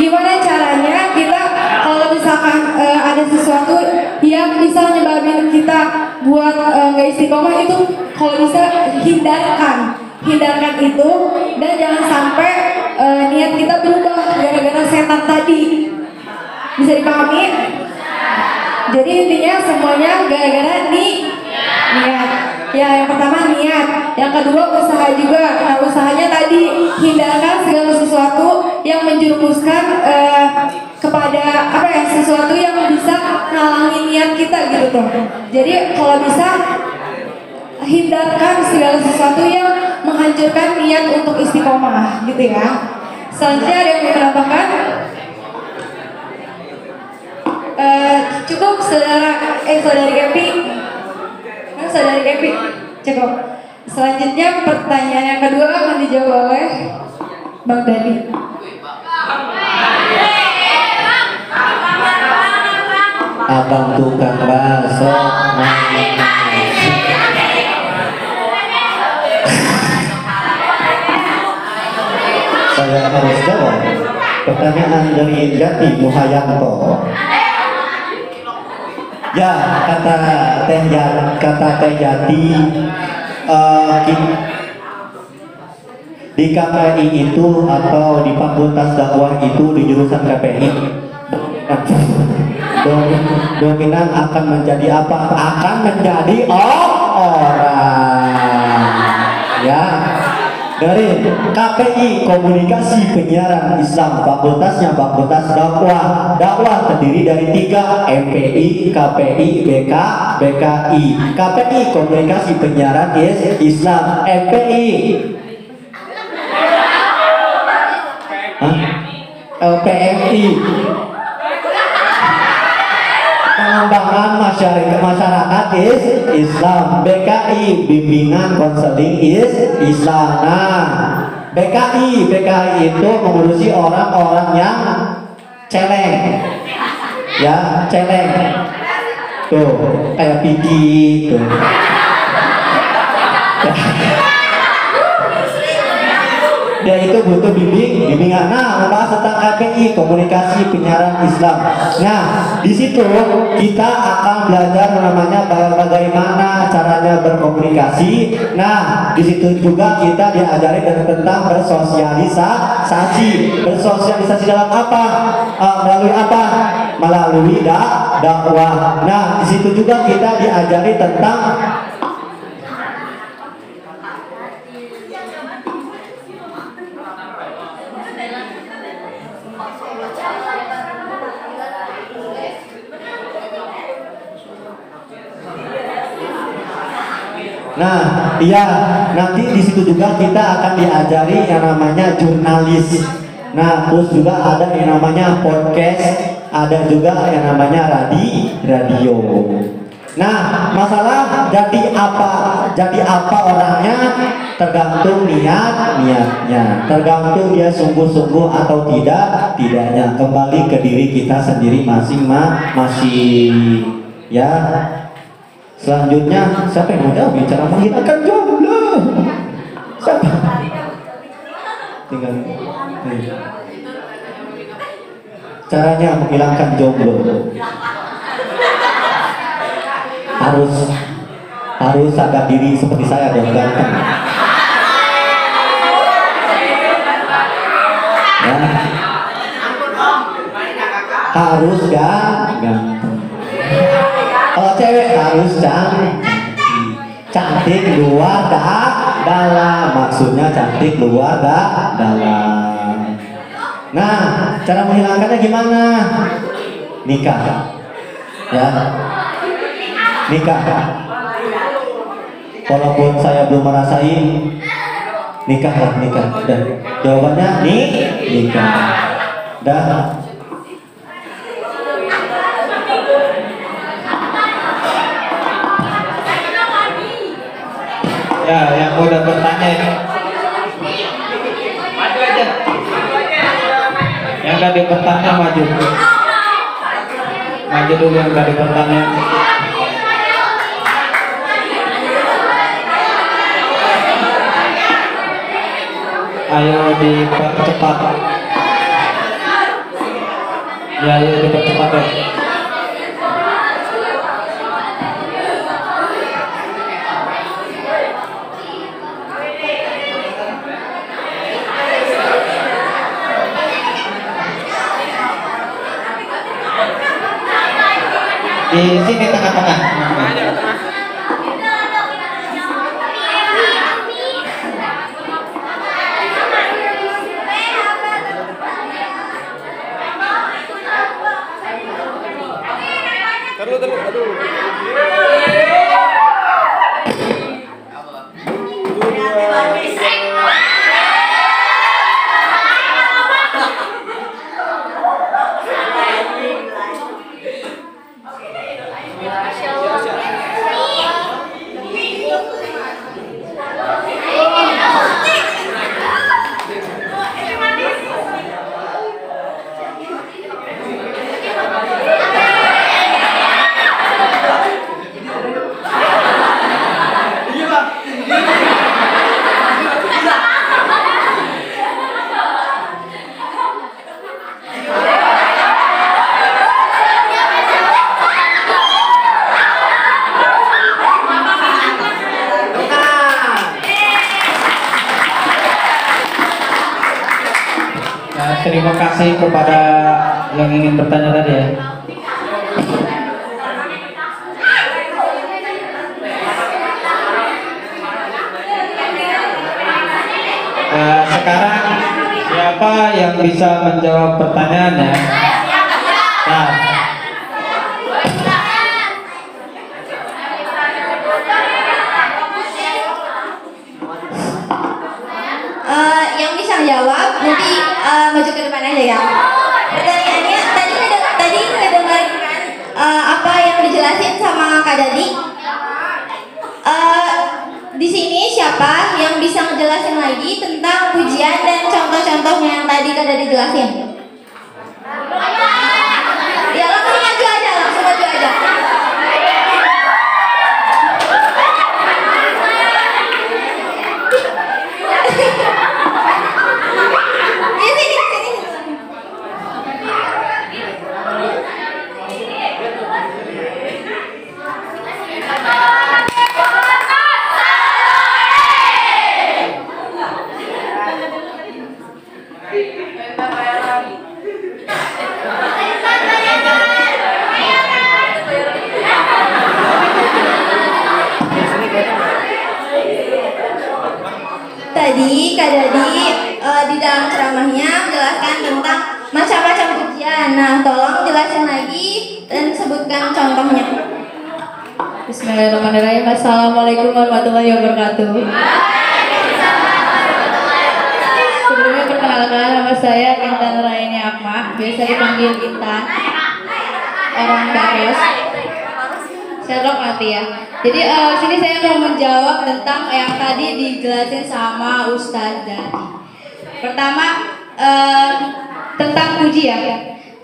gimana caranya kita kalau misalkan ada sesuatu yang bisa nyebabin kita buat nggak istiqomah itu, kalau bisa hindarkan itu, dan jangan sampai niat kita berubah gara-gara setan tadi. Bisa dipahami? Jadi intinya semuanya gara-gara niat. Ya, yang pertama niat, yang kedua usaha juga. Nah, usahanya tadi hindarkan segala sesuatu yang menjerumuskan kepada sesuatu yang bisa ngalangin niat kita gitu tuh. Jadi kalau bisa hindarkan segala sesuatu yang menghancurkan niat untuk istiqomah gitu ya. Selanjutnya ada yang mau menambahkan? Cukup saudari Kepi. Saudari Kepi, cukup. Selanjutnya pertanyaan yang kedua akan dijawab oleh Bang Dadi. Abang tukang bakso saya harus jawab pertanyaan dari Jati Muhayanto. Ya, kata Teh Jati, di KPI itu atau di Fakultas Dakwah itu di jurusan KPI dominan akan menjadi apa? Akan menjadi orang. Ya. Dari KPI Komunikasi Penyiaran Islam, fakultasnya Fakultas Dakwah terdiri dari 3, MPI, KPI, BKI. KPI Komunikasi Penyiaran Islam, MPI LPMI Pengembangan masyarakat Islam, BKI Bimbingan Konseling Islam. Nah, BKI itu mengurusi orang-orang yang celeng, ya celeng. Tuh kayak Piki tuh. Dia itu butuh bimbingan. Nah, membahas tentang KPI Komunikasi Penyiaran Islam. Nah, di situ kita akan belajar namanya bagaimana caranya berkomunikasi. Nah, di situ juga kita diajari tentang bersosialisasi. Bersosialisasi dalam apa? Melalui apa? Melalui dakwah. Nah, di situ juga kita diajari tentang Nah, iya, nanti di situ juga kita akan diajari yang namanya jurnalis. Nah, terus juga ada yang namanya podcast, ada juga yang namanya radio. Nah, masalah jadi apa orangnya tergantung niatnya, tergantung dia sungguh-sungguh atau tidaknya. Kembali ke diri kita sendiri masing-masing. Ya. Selanjutnya, siapa yang mau jawab cara menghilangkan jomblo? Siapa? Tinggal. Caranya menghilangkan jomblo. Harus sadar diri seperti saya dong, ganteng. Ya. Harus ganteng. Kalau cewek harus cantik luar dalam, maksudnya cantik luar dalam. Nah, cara menghilangkannya gimana? Nikah, ya, nikah. Walaupun saya belum merasain, nikah. Dan jawabannya nikah. Dan ya, yang udah bertanya ini maju aja. Yang tadi bertanya maju dulu yang tadi bertanya. Ayo dipercepat. Ya, ayo dipercepat ya. Di sini tengah-tengah. Terima kasih kepada yang ingin bertanya tadi ya. Sekarang siapa yang bisa menjawab pertanyaannya? Nah, Yang bisa jawab nanti maju ke depan aja ya. Pertanyaannya tadi ngedengarkan apa yang dijelasin sama Kak Dadi. Di sini siapa yang bisa ngejelasin lagi tentang pujian dan contoh-contohnya yang tadi Kak Dadi jelasin? Ya langsung maju aja. Tadi Kak Dadi di dalam ceramahnya menjelaskan tentang macam-macam pujian. Nah, tolong jelasin lagi dan sebutkan contohnya. Bismillahirrahmanirrahim. Assalamualaikum warahmatullahi wabarakatuh. Sebelumnya perkenalkan, nama saya Intan Nuraini Akma, biasa dipanggil Intan. Orang Baros. Sherlock nanti ya. Jadi sini saya mau menjawab tentang yang tadi dijelasin sama Ustadz Dadi. Pertama tentang puji ya.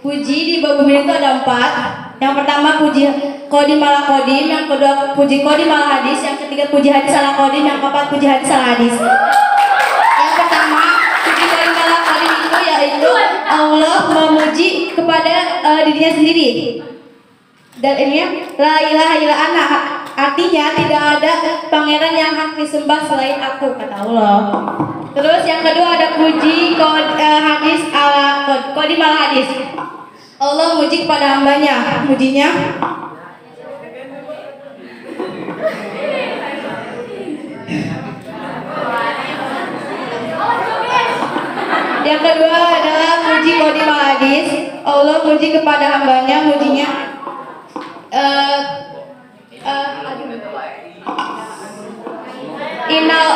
Puji di Babumi itu ada 4. Yang pertama puji Qodim ala Qodim, yang kedua puji Qodim ala Hadis, yang ketiga puji Hadis ala Qodim, yang keempat puji Hadis ala Hadis. Yang pertama puji Qodim ala Qodim itu yaitu Allah memuji kepada dirinya sendiri. Dan ini la ilaha illa ana, artinya tidak ada pangeran yang hak disembah selain aku, kata Allah. Terus yang kedua ada puji hadis ala Qodim ala Hadis. Allah muji kepada hambanya, mujinya yang kedua adalah puji Qodim ala Hadis. Allah muji kepada hambanya, mujinya Inal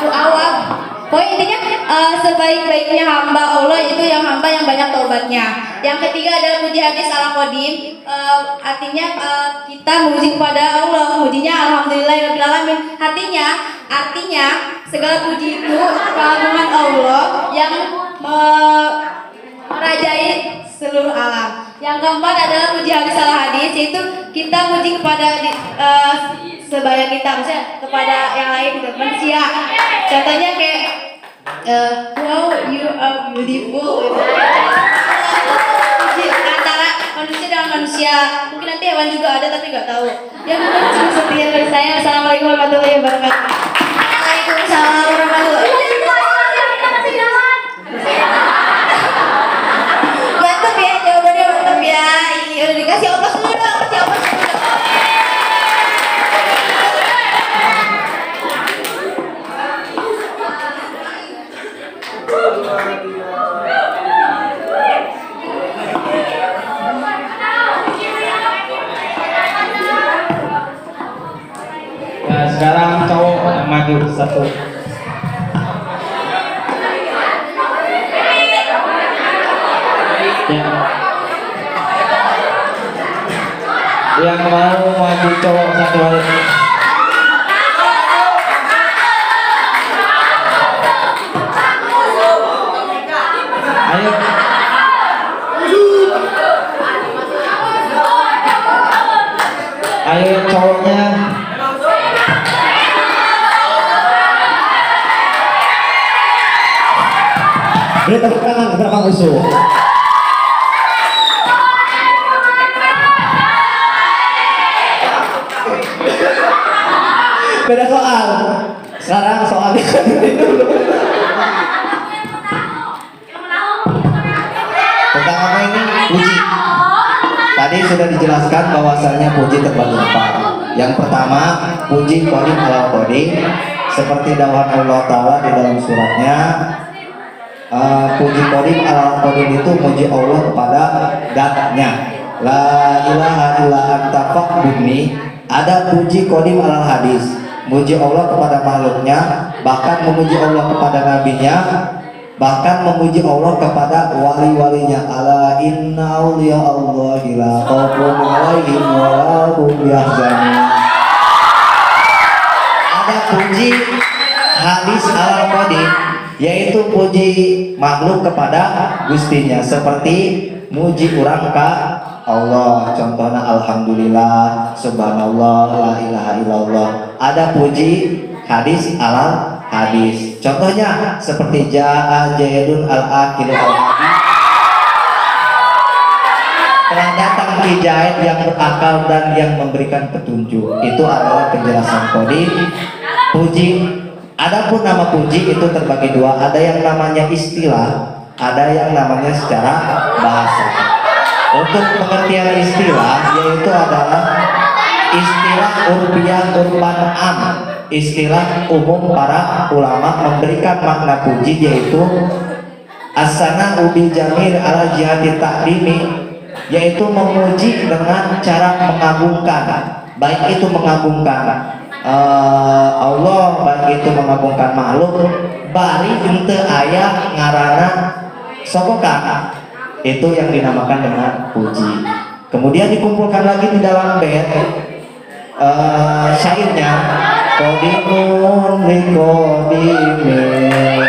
awab. Pokoknya intinya sebaik-baiknya hamba Allah itu yang hamba yang banyak taubatnya. Yang ketiga adalah puji hadis ala Qodim, artinya kita memuji kepada Allah, mujinya alhamdulillahirabbil alamin. Artinya segala puji itu keagungan Allah yang merajai seluruh alam. Yang keempat adalah puji hadis salah hadis, yaitu kita puji kepada sebaya kita, maksudnya kepada yang lain gitu, manusia. Contohnya kayak wow you are beautiful gitu. Puji antara manusia dengan manusia, mungkin nanti hewan juga ada tapi nggak tahu. Ya mungkin cuma sekian dari saya. Assalamualaikum warahmatullahi wabarakatuh. Waalaikumsalam warahmatullahi wabarakatuh. Mantap ya, jawabannya mantap ya. Iya udah dikasih oplos dulu dong, kasih oplos dulu dong. Nah, sekarang cowok yang maju satu. Yang mau maju cowok satu lagi. Ayo. Ayo yang cowoknya. Beri tepuk tangan kepada musuh. Beda soal. Sekarang soalnya tentang apa ini? Puji. Tadi sudah dijelaskan bahwasanya puji terbagi empat. Yang pertama, puji qadim ala qadim, seperti dakwah Allah Ta'ala di dalam suratnya. Puji qadim ala qadim itu puji Allah kepada zatnya. La ilaha illa anta fa'budni. Ada puji qadim ala hadis, muji Allah kepada makhluknya, bahkan memuji Allah kepada nabinya, bahkan memuji Allah kepada wali-walinya. Ala inna awliya Allahi la khawfun alaihim wa la hum yahzanun. Ada puji hadis ala qadim, yaitu puji makhluk kepada gustinya, seperti muji urang ka Allah, contohnya alhamdulillah, subhanallah, la ilaha illallah. Ada puji hadis ala hadis, contohnya seperti jaa jaidun al-aqilu al-hadis, telah datang Ki Jaid yang berakal dan yang memberikan petunjuk. Itu adalah penjelasan qadim. Puji, adapun nama puji itu terbagi dua, ada yang namanya istilah, ada yang namanya secara bahasa. Untuk pengertian istilah, yaitu adalah istilah urbiah urban am, istilah umum para ulama memberikan makna puji, yaitu asana ubil jamil ala jihati ta'limi, yaitu memuji dengan cara mengagungkan, baik itu mengagungkan Allah, baik itu mengagungkan makhluk, bari ente aya ngarana sokokan, itu yang dinamakan dengan puji. Kemudian dikumpulkan lagi di dalam bait syairnya, qadimun li qadimin,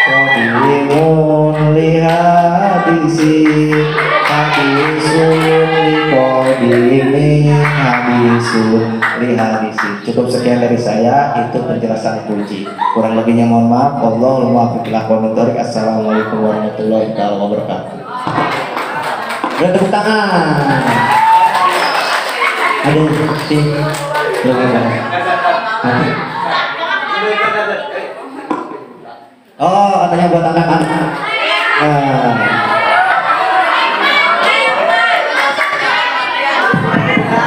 qadimun li hadisi, hadisun li qadimin, hadisun li hadisi. Cukup sekian dari saya, itu penjelasan puji. Kurang lebihnya mohon maaf. Allahul muwaffiq ila aqwamit thoriq. Assalamualaikum warahmatullahi wabarakatuh. Beri tepuk tangan. Aduh, sih. Oh, katanya buat anak-anak.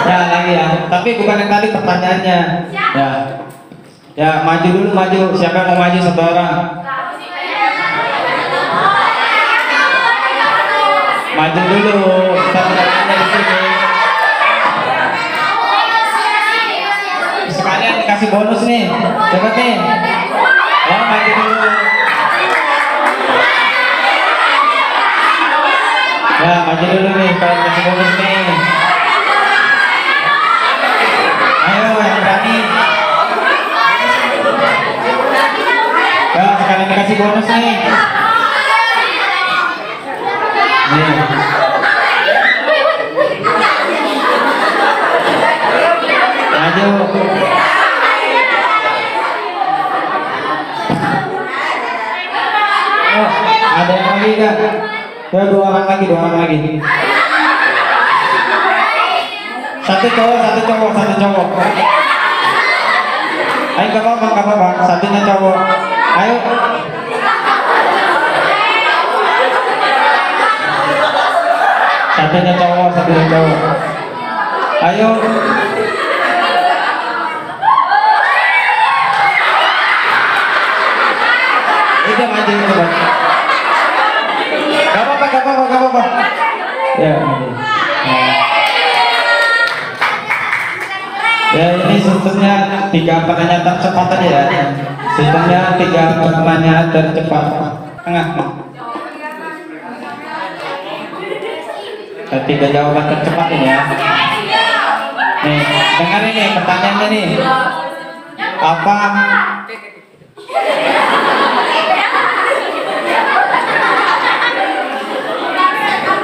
Ya lagi ya, tapi bukan yang tadi pertanyaannya. Ya, ya maju dulu, maju. Siapa yang mau maju satu orang? Maju dulu, pertanyaannya di sini. Sekalian dikasih bonus nih, cepet nih. Ya maju dulu. Ya maju dulu nih, kalian kasih bonus nih. Ayo yang berani. Ya sekalian dikasih bonus nih. Nih. Maju. Oh, ada yang lagi kan? Dua orang lagi. Satu cowok. Ayo gak apa-apa, satunya cowok. Ayo. Satunya cowok. Ayo. Itu maju coba. Gak apa-apa. Ya. Ya ini sistemnya 3 pertanyaan tercepat aja ya. Sistemnya 3 pertanyaan tercepat. Tengah. 3 jawaban tercepat ini ya. Nih, dengar ini pertanyaannya nih. Apa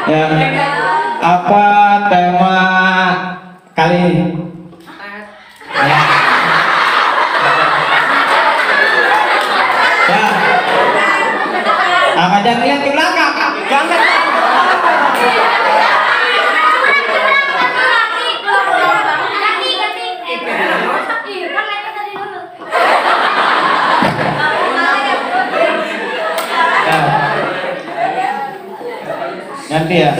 ya? Apa tema kali ini? Ya. Apa jangan lihat ke belakang? Jangan. Nanti ya.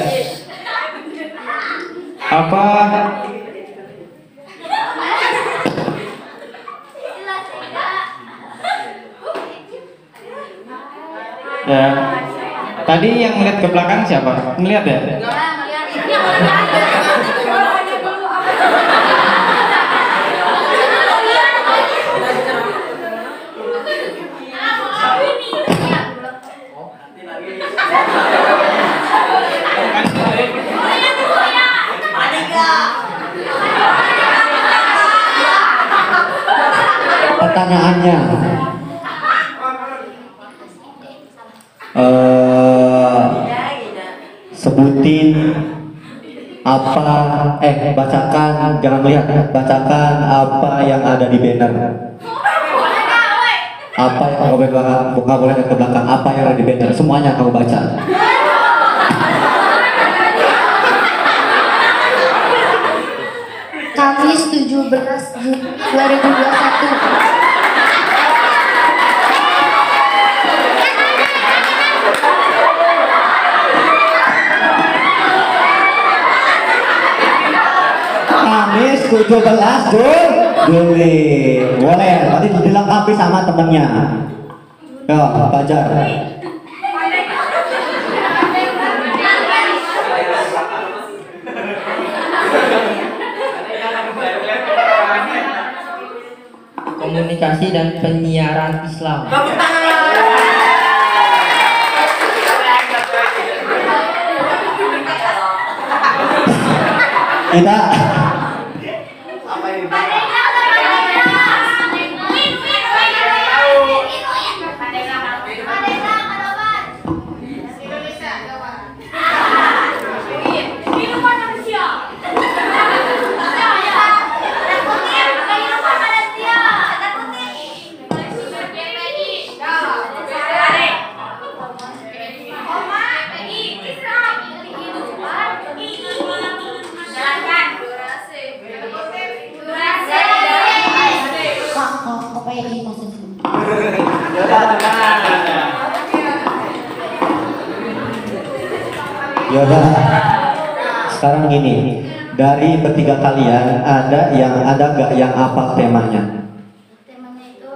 Apa ya? Tadi yang ngeliat ke belakang siapa? Ngeliat ya? Pertanyaannya, sebutin apa, bacakan, jangan melihat, bacakan apa yang ada di banner. Apa yang kamu belakang, bukan boleh ke belakang, apa yang ada di banner, semuanya kamu baca. Kamis 17 Juni 2021. Kamis 17 Juli. Boleh, nanti dilengkapi sama temennya. Yo, Fajar. Komunikasi dan penyiaran Islam. Kita Yaudah, sekarang gini, dari bertiga kalian ada nggak yang hafal temanya? Temanya itu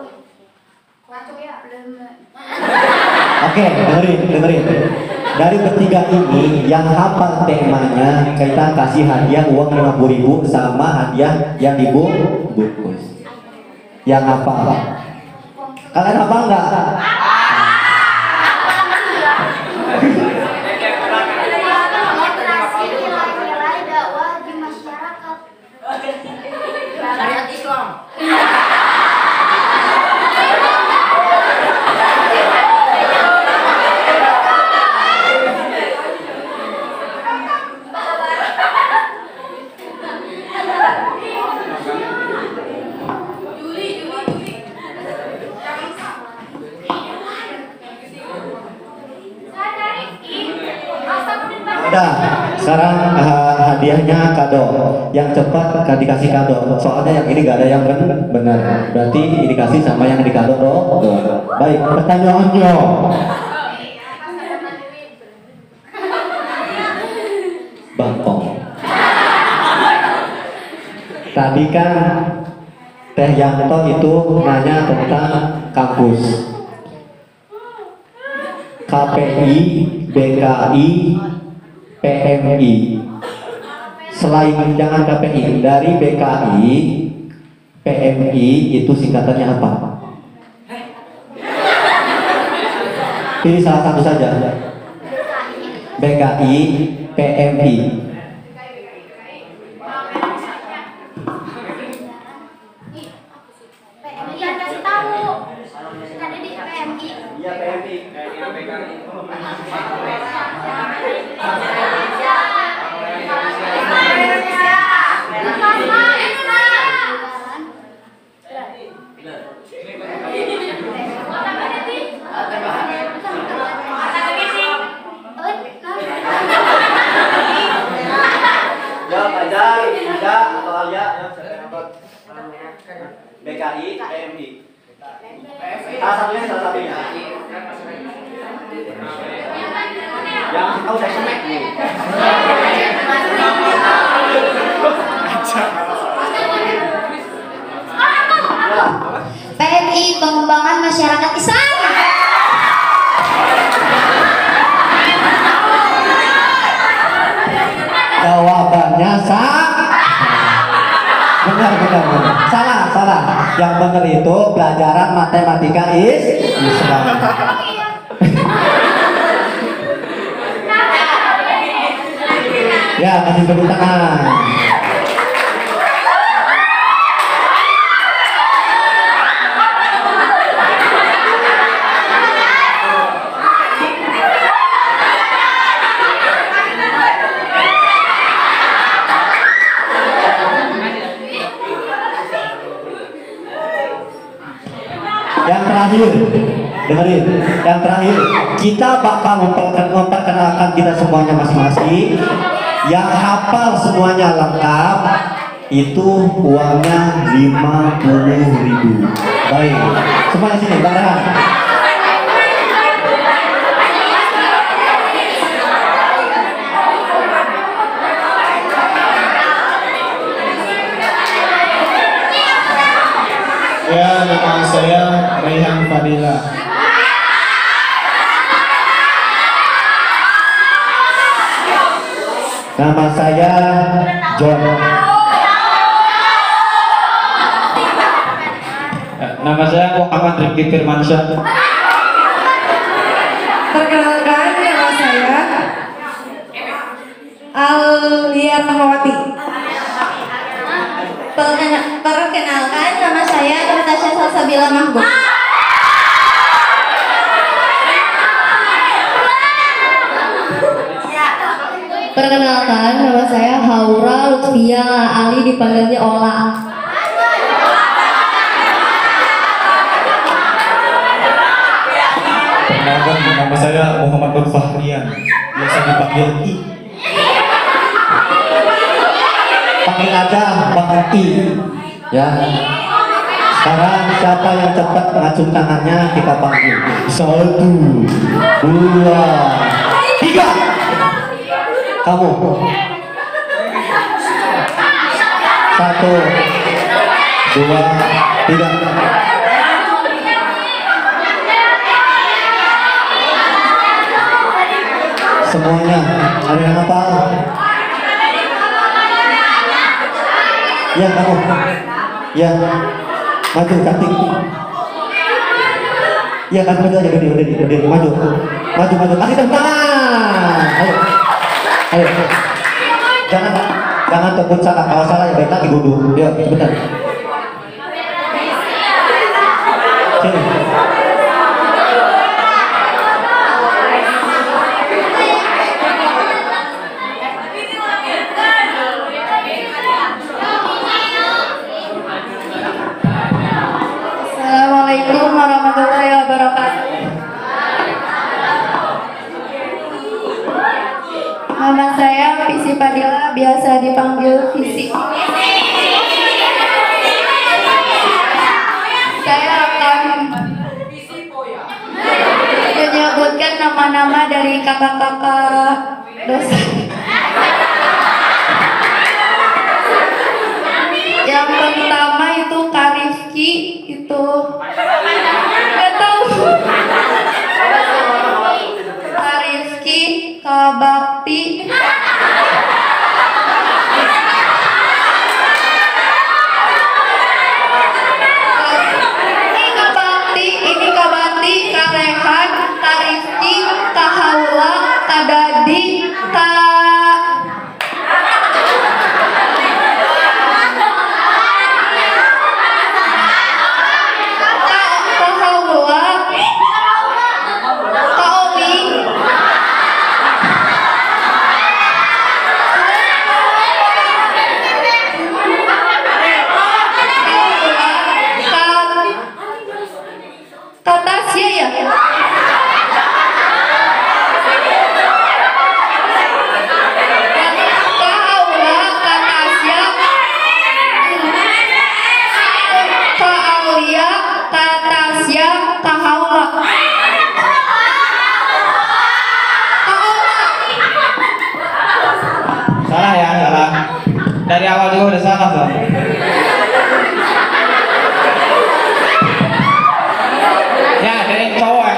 Oke, dengerin. Dari bertiga ini yang hafal temanya, kita kasih hadiah uang 50.000 sama hadiah yang dibungkus. Yang hafal, kalian hafal nggak? Syariat Islam. Nah, sekarang hadiahnya kado. Yang cepat akan dikasih kado. Soalnya yang ini gak ada yang benar. Berarti dikasih sama yang dikado dong. Baik, pertanyaannya. Bangkong. Tadi kan Teh Yanto itu nanya tentang kampus. KPI, BKI, PMI. Selain jangan KPI, dari BKI, PMI itu singkatannya apa? Pilih salah satu saja. BKI, PMI. Iya, kasih tahu. Tadi di PMI. Iya, PMI. Ya, Fajar, Ida, atau Alia yang saya dapat BKI, PMI. Salah satunya. Yang tahu saya semek nih. PMI Pengembangan Masyarakat Islam. Jawabannya benar. Salah. Yang benar itu pelajaran matematika Islam. Ya, kasih tepuk tangan. Yang terakhir, dengerin. Yang terakhir, kita bakal memperkenalkan kita semuanya masing-masing. Yang hafal semuanya lengkap, itu uangnya 50.000. Baik, semuanya sini, Bang Rehan. Ya, nama saya Raihan Fadila. Nama saya John. Nama saya Muhammad Rifki Firmansyah. Perkenalkan, nama saya Alia Rahmawati. Perkenalkan, nama saya Natasha Salsabila Mahbub. Perkenalkan, nama saya Haura Lutfia Ali, dipanggilnya Ola. Perkenalkan, nama saya Muhammad Nur Fahrian, biasa dipanggil I. Panggil aja Bang I. Ya. Sekarang siapa yang cepat ngacung tangannya kita panggil. 1, 2, 3. Kamu. 1, 2, 3. Semuanya ada yang apa? Ya, kamu. Ya, maju cantik. Ya, kan maju aja, berdiri, maju, kasih tepuk tangan. Ayo. Jangan takut salah. Kalau salah ya baik lagi duduk. Yuk, sebentar. Sini. Assalamualaikum warahmatullahi wabarakatuh. Nama saya Visi Padilla, biasa dipanggil Visi. Saya akan menyebutkan nama-nama dari kakak-kakak dosen. Yang pertama itu Kak Rifki, itu nggak tahu. Kak Rifki, Kak Bakti, ini Kak Bakti, Kak Rehan, Kak Rifki, Kak Haula, Kak Dadi, Kak Tasya ya? Kak Aula, Kak Tasya, Kak Aulia, Kak Tasya, Kak Haula. Salah ya, salah. Dari awal juga udah salah tuh. Ya, dari cowoknya.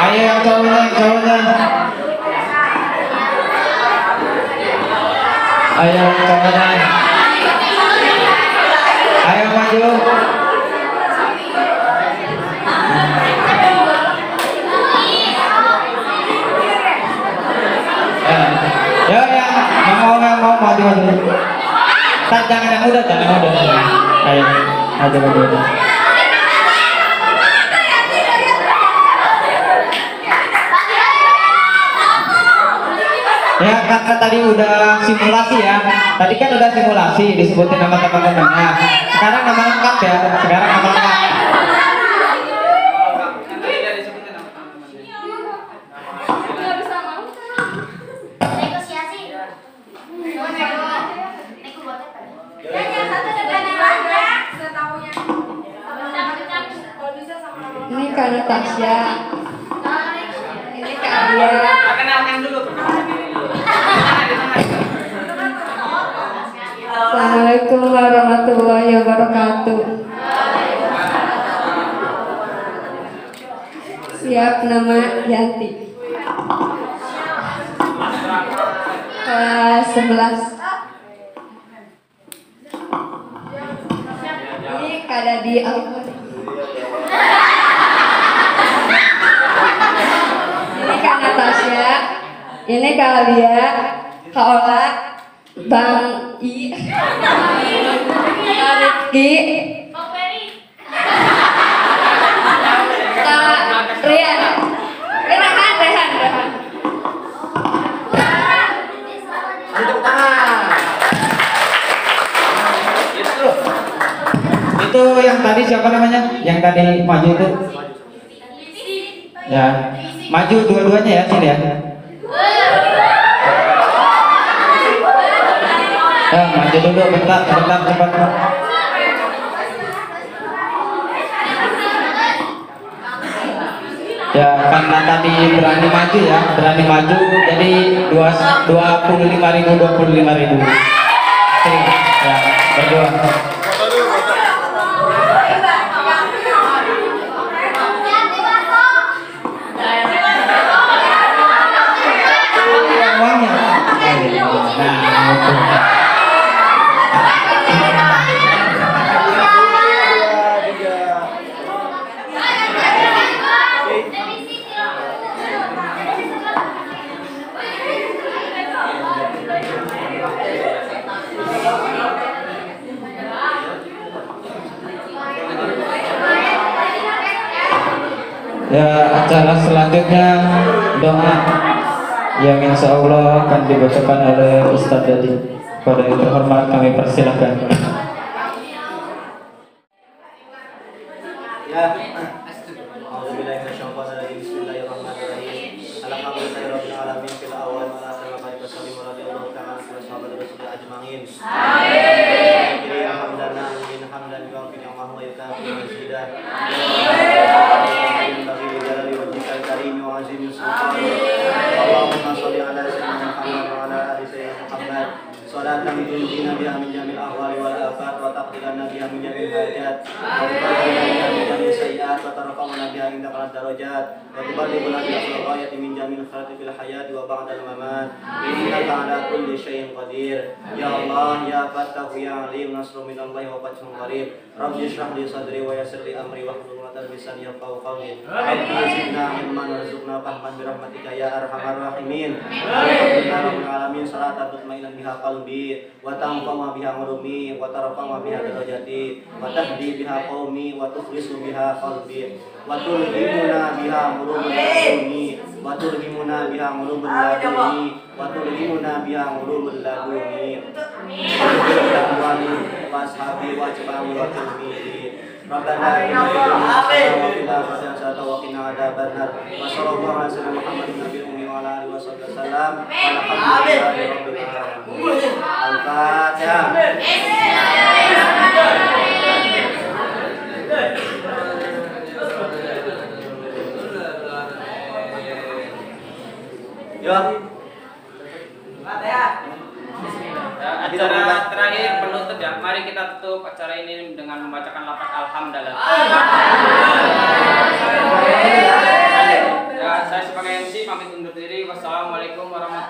Ayo yang cowoknya. Ayo yang cowoknya. Ayo maju. Ya, yang mau maju. Jangan yang udah. Ayo, maju. Ya, kakak tadi udah simulasi ya. Tadi kan udah simulasi disebutin nama teman-temannya. Sekarang nama lengkap ya. Ini Kak Natasha, ini Kak Alia. Kenalkan dulu. Assalamualaikum warahmatullahi wabarakatuh. Siap, nama Yanti. Kelas 11. Ini Kak Dadi Ini Kak Natasha, ini Kak Alia, Kak Ola, Bang I, Kak Rifki, Kak Rian, Rehan. Itu yang tadi siapa namanya? Yang tadi maju itu? Ya, maju dua-duanya ya sini ya. Ya, maju dulu bentar cepat. Ya, karena tadi berani maju jadi 25.000. Ya, berdua. Uangnya. Nah, itu. Ya, acara selanjutnya doa yang insya Allah akan dibacakan oleh Ustadz Dadi. Pada yang terhormat kami persilahkan. Ya. Alhamdulillah bismillahirrahmanirrahim. Alhamdulillahirabbil alamin fil awwal wal akhir wa barik wasallim radhiyallahu ta'ala anhu sahabat rasul ajmain. Amin. Alhamdulillah min hamdan wa fi ni'mahu wa yukafi mazidah. Amin. Bagi jalali wajhikal karim wa azim sultan. Allahumma shalli ala sayyidina Muhammad wa ala ali sayyidina Muhammad. Salatan tunjina biha min jamil ahwali wal afat wa taqdirana biha min jamil hajat wa taqdirana biha min jamil sayyiat wa tarfa'una biha inda qalad darajat wa tuballighuna biha ghayati min jamil khairati fil hayati wa ba'dal mamat innaka ala kulli syai'in qadir. Ya Allah ya Fattah ya Alim nasru minallahi wa fathun qarib. Rabbi shrah li sadri wa yassir li amri wa hlul 'uqdatam min lisani yafqahu qawli. Rabbi zidna ilman warzuqna fahman bi rahmatika ya arhamar rahimin. Alhamdulillahirabbil alamin salatan tutmainan biha qalbi wa tanfa'u biha urumi wa tarfa'u biha darajati wa tahdi biha qaumi wa tukhlisu biha qalbi wa tulhimuna biha urumi wa tulhimuna biha urumul laduni wa tulhimuna biha urumul laduni wa ashabi wa jama'i wa tilmidi. Rabbana inna hasanatan wa qina adzabannar. Wa sallallahu ala sayyidina Muhammadin nabiyil ummi wa ala alihi wasallam. Alhamdulillahi rabbil alamin. Al-Fatihah. Yo. Acara terakhir penutup ya. Mari kita tutup acara ini dengan membacakan lafaz alhamdulillah. Ya, saya sebagai MC pamit undur diri. Wassalamualaikum warahmatullahi wabarakatuh.